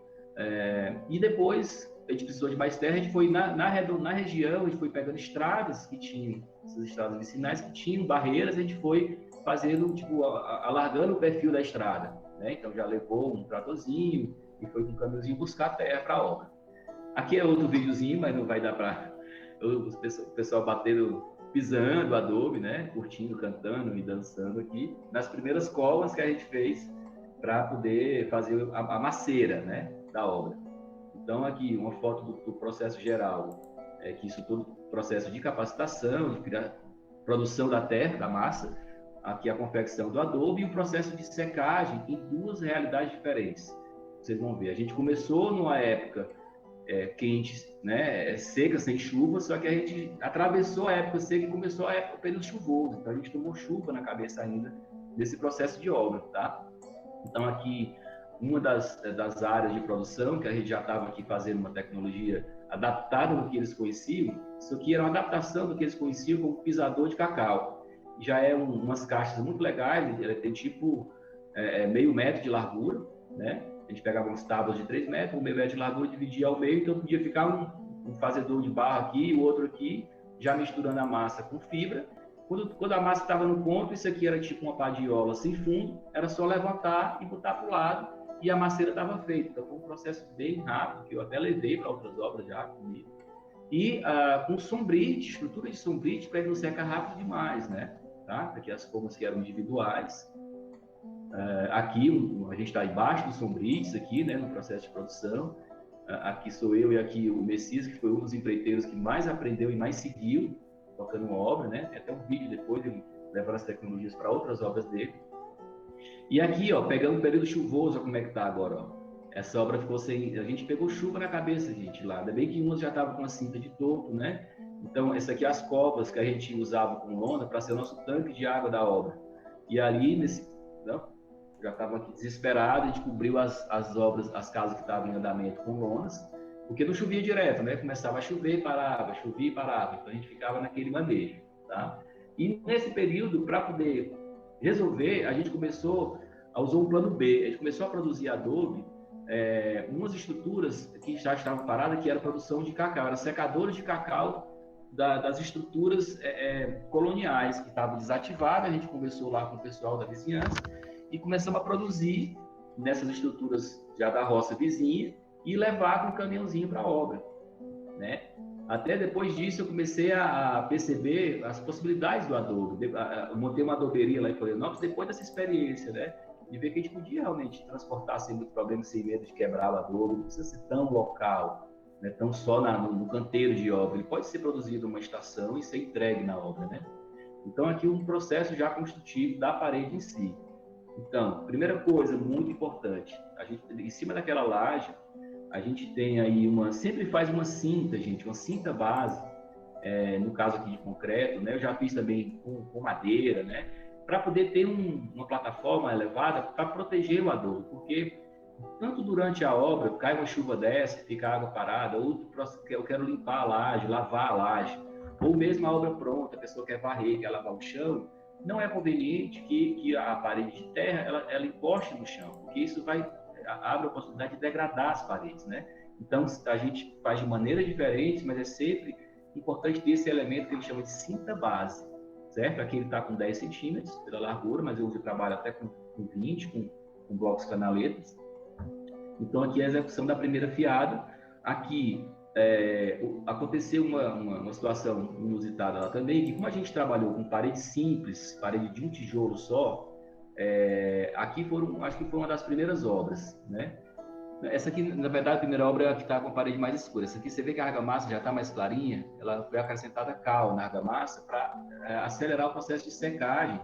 B: E depois, a gente precisou de mais terra, a gente foi na região, a gente foi pegando estradas que tinham, essas estradas vicinais que tinham barreiras, a gente foi fazendo, tipo, alargando o perfil da estrada, né? Então já levou um tratorzinho e foi com um caminhãozinho buscar terra para a obra. Aqui é outro videozinho, mas não vai dar para o pessoal batendo, pisando adobe, né? Curtindo, cantando e dançando aqui, nas primeiras covas que a gente fez para poder fazer a maceira, né, da obra. Então aqui uma foto do processo geral, que isso todo processo de capacitação, de produção da terra, da massa, aqui a confecção do adobe e o processo de secagem em 2 realidades diferentes. Vocês vão ver, a gente começou numa época quente, né, seca, sem chuva, só que a gente atravessou a época seca e começou o período chuvoso, então a gente tomou chuva na cabeça ainda nesse processo de obra, tá? Então aqui uma das áreas de produção que a gente já estava aqui fazendo uma tecnologia adaptada do que eles conheciam, isso aqui era uma adaptação do que eles conheciam como pisador de cacau. Já é umas caixas muito legais, ele tem tipo meio metro de largura, né? A gente pegava umas tábuas de 3 metros, um meio metro de largura, dividia ao meio, então podia ficar um fazedor de barro aqui, o outro aqui, já misturando a massa com fibra. Quando a massa estava no ponto, isso aqui era tipo uma padiola sem fundo, era só levantar e botar para o lado, e a maceira estava feita. Então foi um processo bem rápido, que eu até levei para outras obras já comigo. E com sombrite, estrutura de sombrite, para ele não secar rápido demais, né? Tá? Aqui as formas que eram individuais. Aqui a gente está embaixo dos sombrites, aqui, né, no processo de produção. Aqui sou eu e aqui o Messias, que foi um dos empreiteiros que mais aprendeu e mais seguiu tocando uma obra, né? Tem até um vídeo depois ele levando as tecnologias para outras obras dele. E aqui, ó, pegando o período chuvoso, como é que tá agora, ó. Essa obra ficou sem... A gente pegou chuva na cabeça, gente, lá. Ainda bem que umas já estavam com a cinta de topo, né? Então, essa aqui é as covas que a gente usava com lona para ser o nosso tanque de água da obra. E ali, já estava aqui desesperado, a gente cobriu as obras, as casas que estavam em andamento com lonas, porque não chovia direto, né? Começava a chover, parava, chovia e parava. Então, a gente ficava naquele manejo, tá? E nesse período, para poder resolver, a gente começou a usar um plano B. A gente começou a produzir adobe, umas estruturas que já estavam paradas, que era produção de cacau, eram secadores de cacau das estruturas coloniais que estavam desativadas. A gente conversou lá com o pessoal da vizinhança e começamos a produzir nessas estruturas já da roça vizinha e levar com um caminhãozinho para a obra, né? Até depois disso eu comecei a perceber as possibilidades do adobe. Eu montei uma adoberia lá em Florianópolis depois dessa experiência, né? De ver que a gente podia realmente transportar sem muito problema, sem medo de quebrar o adobe, não precisa ser tão local, né? Tão só no canteiro de obra. Ele pode ser produzido numa estação e ser entregue na obra, né? Então aqui um processo já construtivo da parede em si. Então, primeira coisa muito importante, a gente, em cima daquela laje, a gente tem aí sempre faz uma cinta, gente, uma cinta base, no caso aqui de concreto, né? Eu já fiz também com madeira, né? Para poder ter uma plataforma elevada para proteger o adobe, porque tanto durante a obra, cai uma chuva dessa, fica a água parada, ou eu quero limpar a laje, lavar a laje, ou mesmo a obra pronta, a pessoa quer varrer, quer lavar o chão, não é conveniente que a parede de terra ela encoste no chão, porque isso abre a possibilidade de degradar as paredes, né? Então, a gente faz de maneira diferente, mas é sempre importante ter esse elemento que a gente chama de cinta base, certo? Aqui ele está com 10 centímetros pela largura, mas eu trabalho até com 20, com blocos canaletas. Então, aqui é a execução da primeira fiada. Aqui aconteceu uma situação inusitada lá também, que como a gente trabalhou com parede simples, parede de um tijolo só, aqui acho que foi uma das primeiras obras, né? Essa aqui, na verdade, a primeira obra é a que está com a parede mais escura. Essa aqui, você vê que a argamassa já está mais clarinha, ela foi acrescentada cal na argamassa para acelerar o processo de secagem.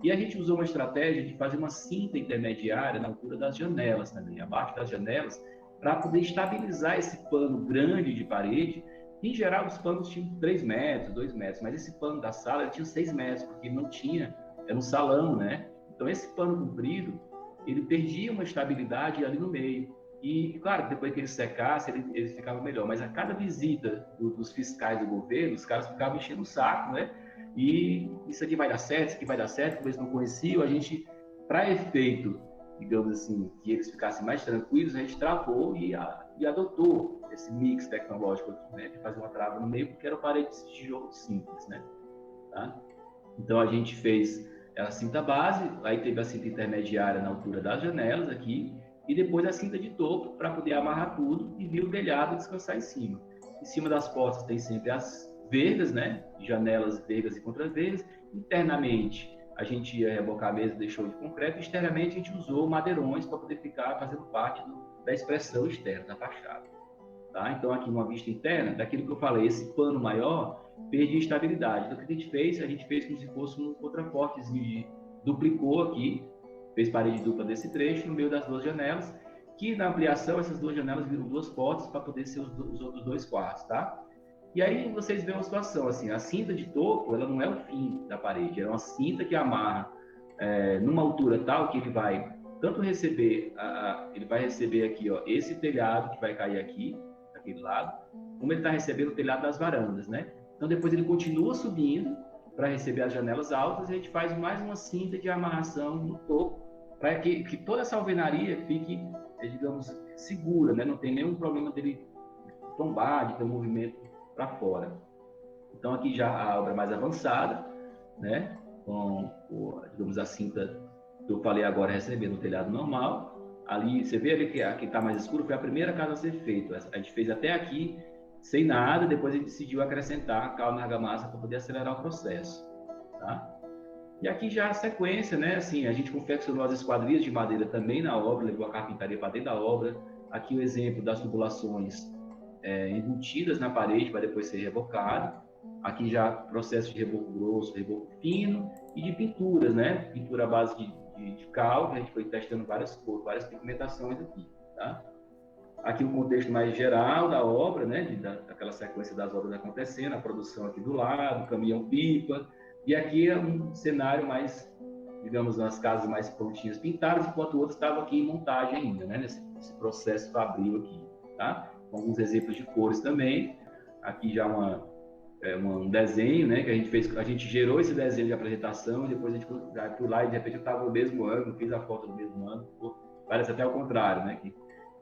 B: E a gente usou uma estratégia de fazer uma cinta intermediária na altura das janelas também, abaixo das janelas, para poder estabilizar esse pano grande de parede. Em geral, os panos tinham 3 metros, 2 metros, mas esse pano da sala tinha 6 metros, porque não tinha, era um salão, né? Então, esse pano comprido, ele perdia uma estabilidade ali no meio. E, claro, depois que ele secasse, ele ficava melhor. Mas a cada visita dos fiscais do governo, os caras ficavam enchendo o saco, né? E isso aqui vai dar certo, isso aqui vai dar certo, como eles não conheciam, a gente, para efeito, digamos assim, que eles ficassem mais tranquilos, a gente travou e adotou esse mix tecnológico aqui, né? De fazer uma trava no meio, porque era parede de tijolo simples, né? Tá? Então, a gente fez a cinta base, aí teve a cinta intermediária na altura das janelas aqui, e depois a cinta de topo para poder amarrar tudo e vir o telhado descansar em cima. Em cima das portas tem sempre as vergas, né? Janelas vergas e contravergas. Internamente a gente ia rebocar a mesa, deixou de concreto. Externamente a gente usou madeirões para poder ficar fazendo parte da expressão externa da fachada. Tá? Então aqui uma vista interna, daquilo que eu falei, esse pano maior perdia estabilidade. Então o que a gente fez como se fosse um contrafortezinho, duplicou aqui, fez parede dupla desse trecho no meio das 2 janelas, que na ampliação essas 2 janelas viram 2 portas para poder ser os outros 2 quartos, tá? E aí vocês veem uma situação assim, a cinta de topo, ela não é o fim da parede, é uma cinta que amarra numa altura tal que ele vai tanto receber, ele vai receber aqui, ó, esse telhado que vai cair aqui, daquele lado, como ele está recebendo o telhado das varandas, né? Então depois ele continua subindo para receber as janelas altas e a gente faz mais uma cinta de amarração no topo para que toda essa alvenaria fique, digamos, segura, né? Não tem nenhum problema dele tombar, de ter um movimento para fora. Então aqui já a obra mais avançada, né? Com, digamos, a cinta que eu falei agora recebendo o telhado normal. Ali, você vê ali que aqui está mais escuro, foi a primeira casa a ser feita. A gente fez até aqui sem nada, depois a gente decidiu acrescentar cal na argamassa para poder acelerar o processo, tá? E aqui já a sequência, né? Assim, a gente confeccionou as esquadrias de madeira também na obra, levou a carpintaria para dentro da obra. Aqui o exemplo das tubulações embutidas na parede para depois ser rebocado. Aqui já processo de reboco grosso, reboco fino e de pinturas, né? Pintura à base de cal, que a gente foi testando várias cores, várias pigmentações aqui, tá? Aqui o contexto mais geral da obra, né? Daquela sequência das obras acontecendo, a produção aqui do lado, caminhão-pipa. E aqui é um cenário mais, digamos, nas casas mais prontinhas pintadas, enquanto o outro estava aqui em montagem ainda, né? Nesse processo fabril aqui, tá? Com alguns exemplos de cores também. Aqui já um desenho, né? Que a gente fez, a gente gerou esse desenho de apresentação, e depois a gente foi lá e de repente eu estava no mesmo ano, fiz a foto do mesmo ano, parece até o contrário, né? Que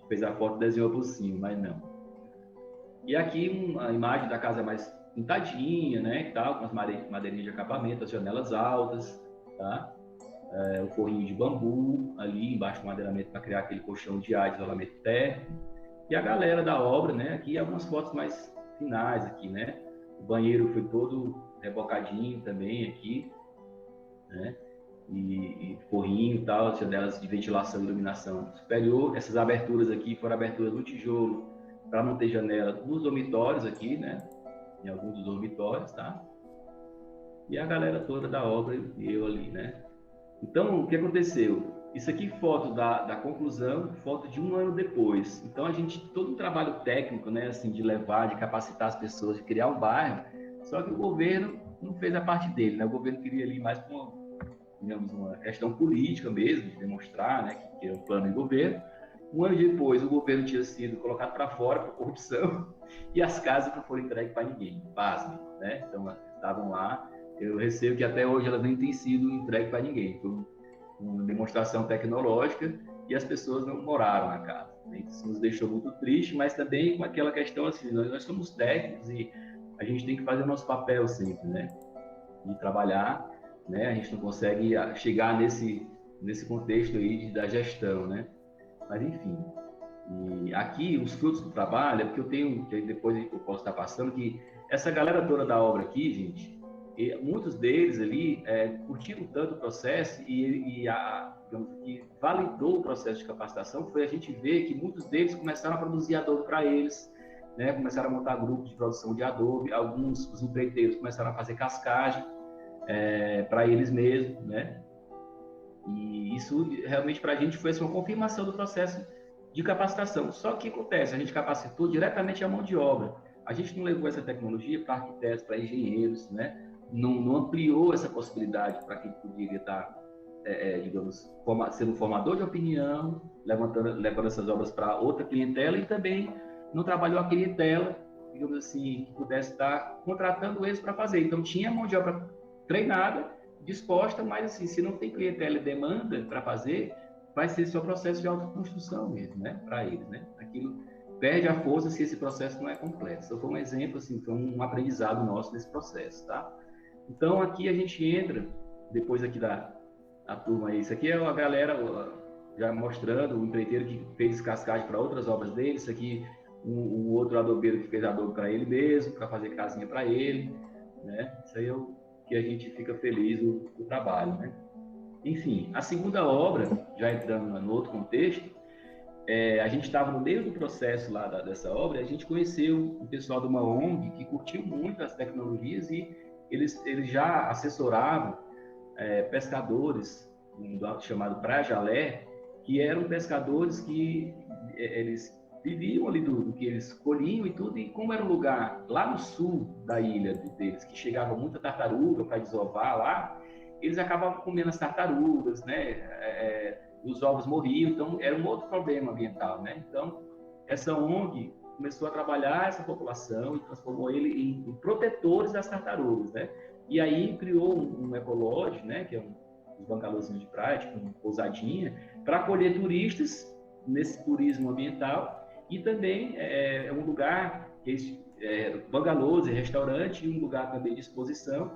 B: fez a foto e desenhou por cima, mas não. E aqui uma imagem da casa mais pintadinha, né, e tal, com as madeirinhas de acabamento, as janelas altas, tá? O forrinho de bambu ali embaixo do madeiramento para criar aquele colchão de ar de isolamento térmico. E a galera da obra, né, aqui algumas fotos mais finais aqui, né? O banheiro foi todo rebocadinho também aqui, né? E forrinho e tal, janelas de ventilação e iluminação superior. Essas aberturas aqui foram aberturas no tijolo para não ter janela nos dormitórios aqui, né? Em alguns dos dormitórios, tá? E a galera toda da obra e eu ali, né? Então, o que aconteceu? Isso aqui, foto da conclusão, foto de 1 ano depois. Então, a gente, todo um trabalho técnico, né, assim, de levar, de capacitar as pessoas, de criar um bairro, só que o governo não fez a parte dele, né? O governo queria ali mais com digamos, uma questão política mesmo, de demonstrar, né, que é um plano de governo. 1 ano depois, o governo tinha sido colocado para fora por corrupção e as casas não foram entregues para ninguém, pasmem, né? Então, estavam lá. Eu recebo que até hoje elas nem têm sido entregues para ninguém. Foi uma demonstração tecnológica e as pessoas não moraram na casa. Isso nos deixou muito triste, mas também com aquela questão assim, nós somos técnicos e a gente tem que fazer o nosso papel sempre, né? De trabalhar, né? A gente não consegue chegar nesse contexto aí da gestão, né? Mas enfim, e aqui os frutos do trabalho é porque eu tenho, que depois eu posso estar passando, que essa galera toda da obra aqui, gente, muitos deles ali curtiram tanto o processo digamos, que validou o processo de capacitação foi a gente ver que muitos deles começaram a produzir adobe para eles, né? Começaram a montar grupos de produção de adobe, alguns, os empreiteiros, começaram a fazer cascagem para eles mesmos, né? E isso realmente para a gente foi uma confirmação do processo de capacitação. Só que acontece, a gente capacitou diretamente a mão de obra. A gente não levou essa tecnologia para arquitetos, para engenheiros, né? Não ampliou essa possibilidade para quem poderia estar, digamos, sendo um formador de opinião, levando essas obras para outra clientela e também não trabalhou a clientela, digamos assim, que pudesse estar contratando eles para fazer. Então tinha mão de obra treinada, disposta, mas assim, se não tem clientela e demanda para fazer, vai ser só processo de autoconstrução mesmo, né, para eles, né? Aquilo perde a força se esse processo não é completo. Isso foi um exemplo, assim, foi um aprendizado nosso nesse processo, tá? Então aqui a gente entra, depois aqui da turma aí, isso aqui é a galera já mostrando, o empreiteiro que fez cascagem para outras obras dele, isso aqui um outro adobeiro que fez adobe para ele mesmo, para fazer casinha para ele, né? Isso aí é o que a gente fica feliz do trabalho, né? Enfim, a segunda obra, já entrando no outro contexto, a gente estava no meio do processo lá dessa obra, a gente conheceu o pessoal de uma ONG que curtiu muito as tecnologias e eles já assessoravam pescadores, chamado Praia Jalé, que eram pescadores que eles viviam ali do que eles colhiam e tudo, e como era um lugar lá no sul da ilha deles, que chegava muita tartaruga para desovar lá, eles acabavam comendo as tartarugas, né? Os ovos morriam, então era um outro problema ambiental, né? Então, essa ONG começou a trabalhar essa população e transformou ele em protetores das tartarugas, né? E aí criou um ecolodge, né? Que é uns bangalôzinhos de praia, tipo uma pousadinha, para acolher turistas nesse turismo ambiental. E também é um lugar, bangalôs e restaurante, e um lugar também de exposição.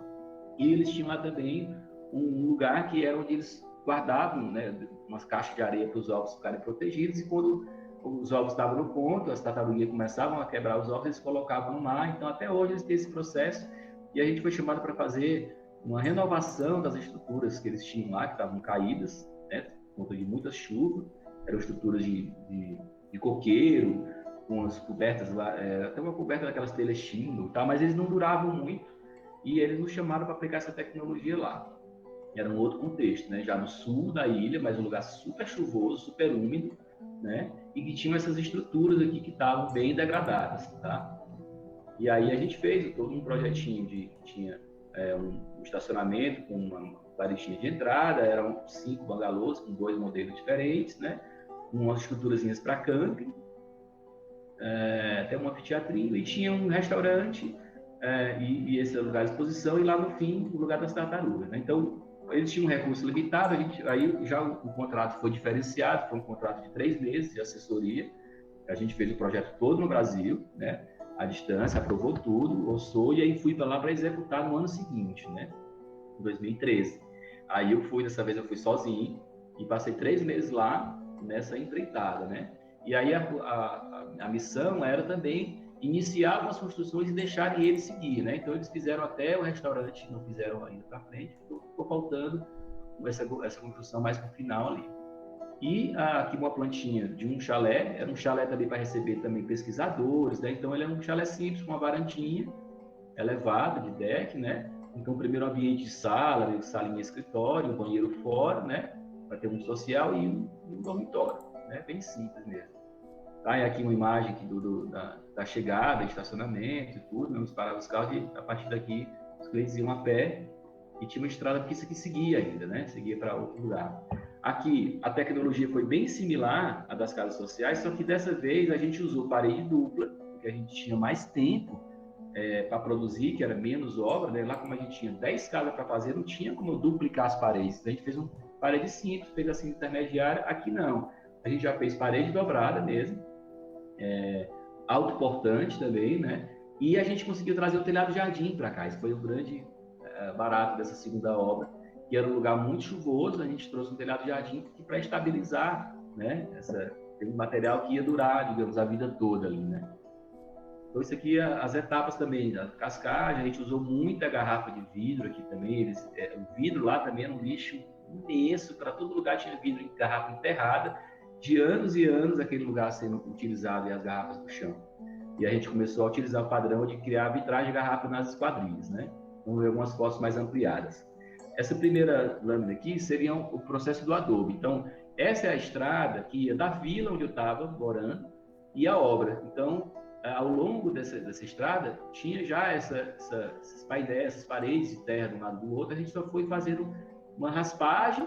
B: E eles tinham lá também um lugar que era onde eles guardavam, né, umas caixas de areia para os ovos ficarem protegidos. E quando os ovos estavam no ponto, as tartarugas começavam a quebrar os ovos, eles colocavam no mar. Então, até hoje, eles têm esse processo. E a gente foi chamado para fazer uma renovação das estruturas que eles tinham lá, que estavam caídas, né, por conta de muita chuva. Eram estruturas de coqueiro, com as cobertas lá, até uma coberta daquelas telhas chino, tá? Mas eles não duravam muito e eles nos chamaram para aplicar essa tecnologia lá. Era um outro contexto, né? Já no sul da ilha, mas um lugar super chuvoso, super úmido, né? E que tinham essas estruturas aqui que estavam bem degradadas, tá? E aí a gente fez todo um projetinho que tinha um estacionamento com uma varetinha de entrada, eram 5 bangalôs com 2 modelos diferentes, né? Umas estruturazinhas para camping, até um anfiteatrinho, e tinha um restaurante e esse lugar de exposição, e lá no fim o lugar das tartarugas, né? Então eles tinham um recurso limitado, aí já o contrato foi diferenciado, foi um contrato de 3 meses de assessoria, a gente fez o projeto todo no Brasil, né? à distância, aprovou tudo, orçou, e aí fui para lá para executar no ano seguinte, né? Em 2013. Aí dessa vez eu fui sozinho, e passei 3 meses lá nessa empreitada, né? E aí a missão era também iniciar algumas construções e deixarem eles seguir, né? Então eles fizeram até o restaurante, não fizeram ainda para frente, ficou faltando essa construção mais para o final ali. E aqui uma plantinha de um chalé, era um chalé também para receber também pesquisadores, né? Então ele é um chalé simples, com uma varandinha elevada de deck, né? Então primeiro ambiente de sala, salinha escritório, um banheiro fora, né? Para ter um social e um dormitório, né? Bem simples mesmo. Tá, e aqui uma imagem aqui da chegada, estacionamento e tudo, né? Vamos parar os carros e a partir daqui os clientes iam a pé e tinha uma estrada porque isso aqui seguia ainda, né? Seguia para outro lugar. Aqui a tecnologia foi bem similar à das casas sociais, só que dessa vez a gente usou parede dupla, porque a gente tinha mais tempo para produzir, que era menos obra, né? Lá como a gente tinha 10 casas para fazer, não tinha como duplicar as paredes. A gente fez uma parede simples, fez assim intermediária, aqui não. A gente já fez parede dobrada mesmo, autoportante também, né? E a gente conseguiu trazer o telhado jardim para cá. Isso foi o grande barato dessa segunda obra, que era um lugar muito chuvoso. A gente trouxe um telhado jardim para estabilizar, né? Tem um material que ia durar, digamos, a vida toda ali, né? Então isso aqui, as etapas também, a cascagem, a gente usou muita garrafa de vidro aqui também. O vidro lá também era um lixo imenso, para todo lugar tinha vidro em garrafa enterrada, de anos e anos aquele lugar sendo utilizado e as garrafas no chão. E a gente começou a utilizar o padrão de criar vitragem de garrafa nas esquadrias, né? Vamos ver algumas fotos mais ampliadas. Essa primeira lâmina aqui seria o processo do adobe. Então, essa é a estrada que ia da vila onde eu estava morando e a obra. Então, ao longo dessa estrada, tinha já esses painéis, essas paredes de terra de um lado do outro. A gente só foi fazendo uma raspagem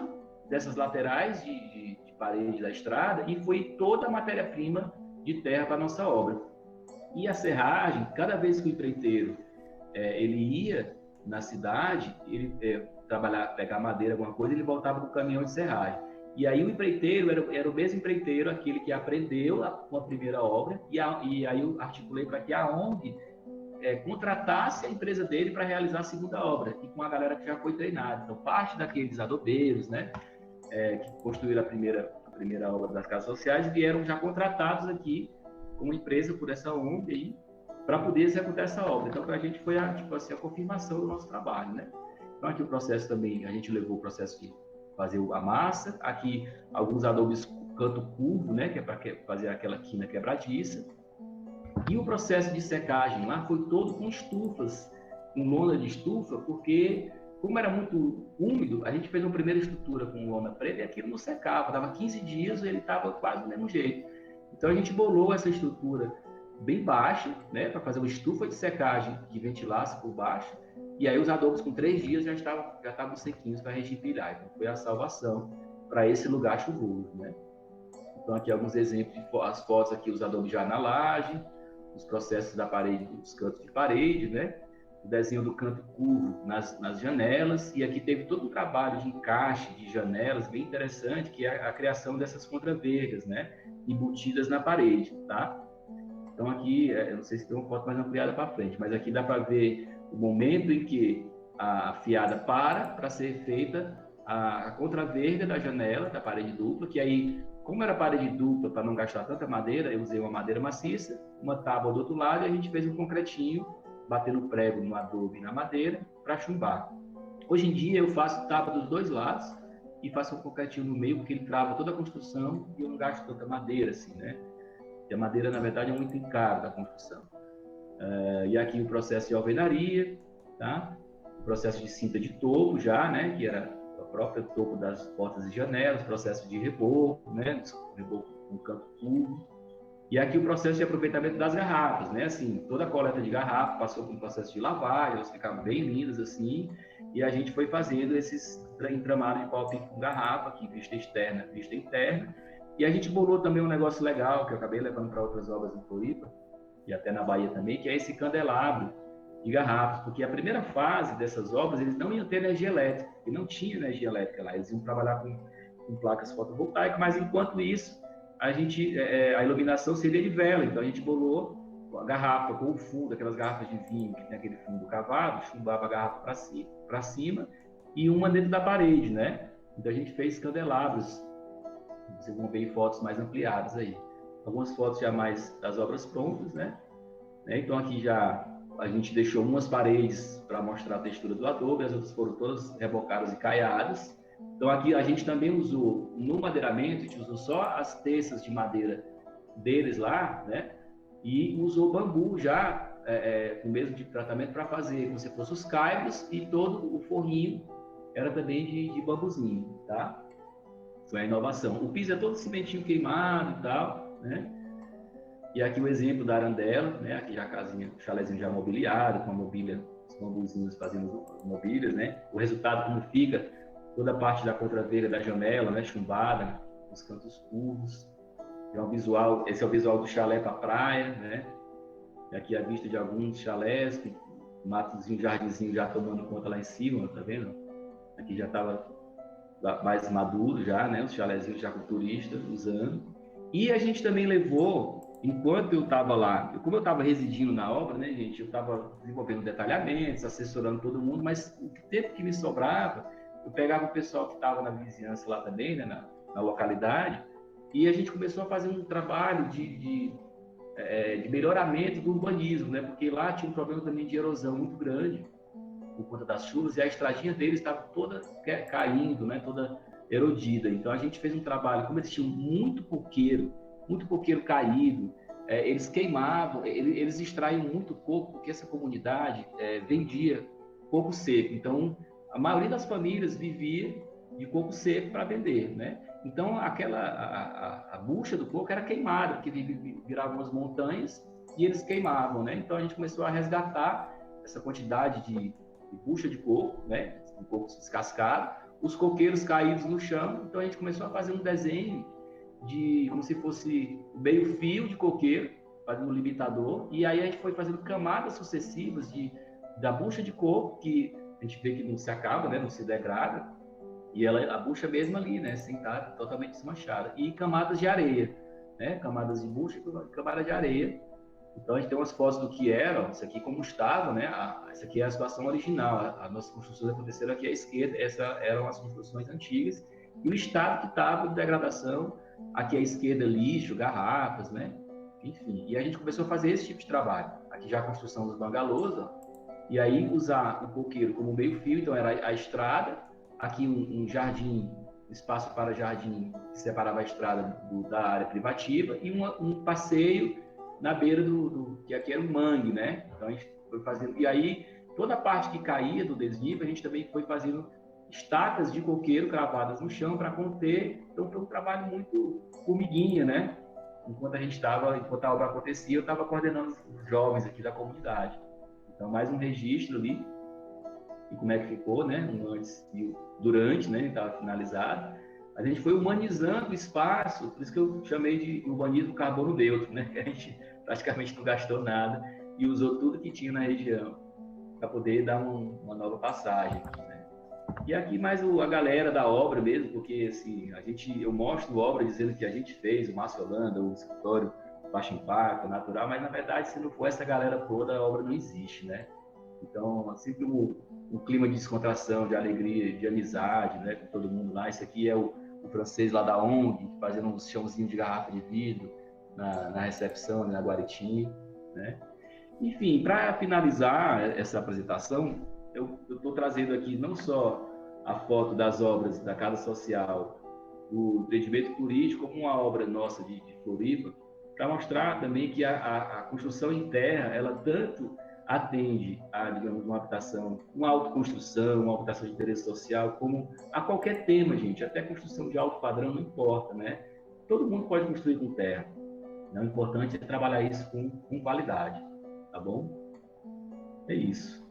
B: dessas laterais de parede da estrada e foi toda a matéria-prima de terra para a nossa obra. E a serragem, cada vez que o empreiteiro ele ia na cidade, ele pegar madeira, alguma coisa, ele voltava com o caminhão de serragem. E aí o empreiteiro era o mesmo empreiteiro, aquele que aprendeu com a primeira obra, e aí eu articulei para que a ONG contratasse a empresa dele para realizar a segunda obra, e com a galera que já foi treinada. Então, parte daqueles adobeiros, né, que construíram a primeira obra das casas sociais, vieram já contratados aqui como empresa por essa ONG aí, para poder executar essa obra. Então, para a gente foi a confirmação do nosso trabalho, né? Então, aqui o processo também, a gente levou o processo de fazer a massa, aqui alguns adobes canto curvo, né, que é para fazer aquela quina quebradiça, e o processo de secagem lá foi todo com estufas, com lona de estufa, porque como era muito úmido, a gente fez uma primeira estrutura com lona preta e aquilo não secava, dava 15 dias e ele estava quase do mesmo jeito. Então a gente bolou essa estrutura bem baixa, né, para fazer uma estufa de secagem que ventilasse por baixo, e aí os adobos com 3 dias já estavam sequinhos para a gente empilhar. Então foi a salvação para esse lugar chuvoso, né? Então aqui alguns exemplos, as fotos aqui, os adobos já na laje, os processos da parede, dos cantos de parede, né? O desenho do canto curvo nas janelas, e aqui teve todo um trabalho de encaixe de janelas bem interessante, que é a criação dessas contravergas, né? Embutidas na parede, tá? Então aqui, eu não sei se tem uma foto mais ampliada para frente, mas aqui dá para ver o momento em que a fiada para ser feita a contraverga da janela, da parede dupla, que aí, como era parede dupla, para não gastar tanta madeira, eu usei uma madeira maciça, uma tábua do outro lado, e a gente fez um concretinho, batendo prego no adobe e na madeira, para chumbar. Hoje em dia eu faço tábua dos dois lados e faço um concretinho no meio, porque ele trava toda a construção e eu não gasto tanta madeira, assim, né? E a madeira, na verdade, é muito encaro da construção. E aqui o processo de alvenaria, tá? O processo de cinta de topo já, né? Que era o próprio topo das portas e janelas, processo de reboco, né? Reboco no canto curvo. E aqui o processo de aproveitamento das garrafas, né? Assim, toda a coleta de garrafa passou por um processo de lavagem, elas ficaram bem lindas assim, e a gente foi fazendo esses entramados de pau-pique com garrafa, aqui vista externa, vista interna. E a gente bolou também um negócio legal, que eu acabei levando para outras obras em Floripa, e até na Bahia também, que é esse candelabro de garrafas, porque a primeira fase dessas obras, eles não iam ter energia elétrica, e não tinha energia elétrica lá, eles iam trabalhar com placas fotovoltaicas, mas enquanto isso, a iluminação seria de vela, então a gente bolou a garrafa com o fundo, aquelas garrafas de vinho que tem aquele fundo cavado, chumbava a garrafa para cima e uma dentro da parede, né? Então a gente fez candelabros. Vocês vão ver fotos mais ampliadas aí. Algumas fotos já mais das obras prontas, né? Então aqui já a gente deixou umas paredes para mostrar a textura do adobe, as outras foram todas rebocadas e caiadas. Então aqui a gente também usou, no madeiramento, a gente usou só as terças de madeira deles lá, né? E usou bambu já, com o mesmo tipo de tratamento, para fazer como se fossem os caibros, e todo o forrinho era também de bambuzinho, tá? Foi a inovação. O piso é todo cimentinho queimado e tal, né? E aqui o exemplo da Arandela, né? Aqui já a casinha, o chalezinho já mobiliado, com a mobília, os bambuzinhos fazendo as mobílias, né? O resultado como fica, toda a parte da contraveira da janela, né? Chumbada, os cantos curvos. É um visual, esse é o visual do chalé para a praia, né? E aqui a vista de alguns chalés, com matozinho, jardinzinho já tomando conta lá em cima, tá vendo? Aqui já estava mais maduro já, né? Os chalézinhos já com turista usando. E a gente também levou, enquanto eu estava lá, como eu estava residindo na obra, né, gente? Eu estava desenvolvendo detalhamentos, assessorando todo mundo, mas o tempo que me sobrava, eu pegava o pessoal que estava na vizinhança lá também, né, na localidade, e a gente começou a fazer um trabalho de melhoramento do urbanismo, né? Porque lá tinha um problema também de erosão muito grande por conta das chuvas, e a estradinha deles estava toda caindo, né? Toda erodida. Então a gente fez um trabalho, como eles tinham muito coqueiro caído, eles queimavam, eles extraíam muito coco, porque essa comunidade vendia coco seco. Então a maioria das famílias vivia de coco seco para vender, né? Então a bucha do coco era queimada, porque viravam umas montanhas e eles queimavam, né? Então a gente começou a resgatar essa quantidade de bucha de coco, né? Um coco descascado, os coqueiros caídos no chão. Então a gente começou a fazer um desenho de como se fosse meio fio de coqueiro, fazendo um limitador, e aí a gente foi fazendo camadas sucessivas da bucha de coco, que a gente vê que não se acaba, né? Não se degrada. E a bucha mesmo ali, né, sentada, totalmente desmanchada. E camadas de areia, né, camadas de bucha e camada de areia. Então a gente tem umas fotos do que era, isso aqui como estava, né, essa aqui é a situação original. As nossas construções aconteceram aqui à esquerda, essas eram as construções antigas. E o estado que estava de degradação, aqui à esquerda lixo, garrafas, né, enfim. E a gente começou a fazer esse tipo de trabalho. Aqui já a construção dos bangalôs, ó, e aí usar o coqueiro como meio fio, então era a estrada, aqui um jardim, espaço para jardim que separava a estrada da área privativa, e um passeio na beira que aqui era um mangue, né? Então a gente foi fazendo, e aí toda a parte que caía do desnível, a gente também foi fazendo estacas de coqueiro cravadas no chão para conter. Então foi um trabalho muito formiguinha, né? Enquanto a obra acontecia, eu estava coordenando os jovens aqui da comunidade. Então mais um registro ali e como é que ficou, né? Um antes e durante, né? Estava finalizado. A gente foi humanizando o espaço, por isso que eu chamei de urbanismo carbono neutro, né? A gente praticamente não gastou nada e usou tudo que tinha na região para poder dar uma nova passagem, né? E aqui mais a galera da obra mesmo, porque assim, eu mostro obra dizendo que a gente fez, o Márcio Holanda, o escritório baixo impacto, natural, mas na verdade, se não for essa galera toda, a obra não existe, né? Então, sempre um clima de descontração, de alegria, de amizade, né, com todo mundo lá. Esse aqui é o francês lá da ONG, fazendo uns chãozinhos de garrafa de vidro na recepção, na Guaritim, né? Enfim, para finalizar essa apresentação, eu estou trazendo aqui não só a foto das obras da Casa Social, do empreendimento turístico, como uma obra nossa de Floripa, para mostrar também que a construção em terra, ela tanto atende a, digamos, uma habitação, uma autoconstrução, uma habitação de interesse social, como a qualquer tema, gente, até construção de alto padrão, não importa, né? Todo mundo pode construir com terra. Né? O importante é trabalhar isso com qualidade, tá bom? É isso.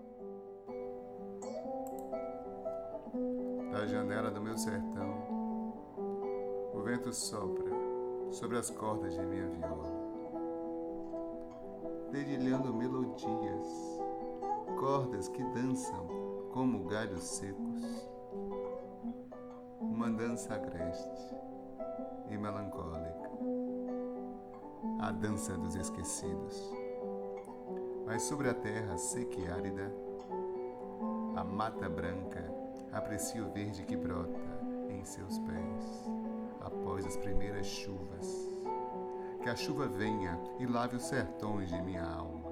F: Da janela do meu sertão, o vento sopra sobre as cordas de minha viola, dedilhando melodias, cordas que dançam como galhos secos, uma dança agreste e melancólica, a dança dos esquecidos. Mas sobre a terra seca e árida, a mata branca aprecia o verde que brota em seus pés após as primeiras chuvas. Que a chuva venha e lave os sertões de minha alma.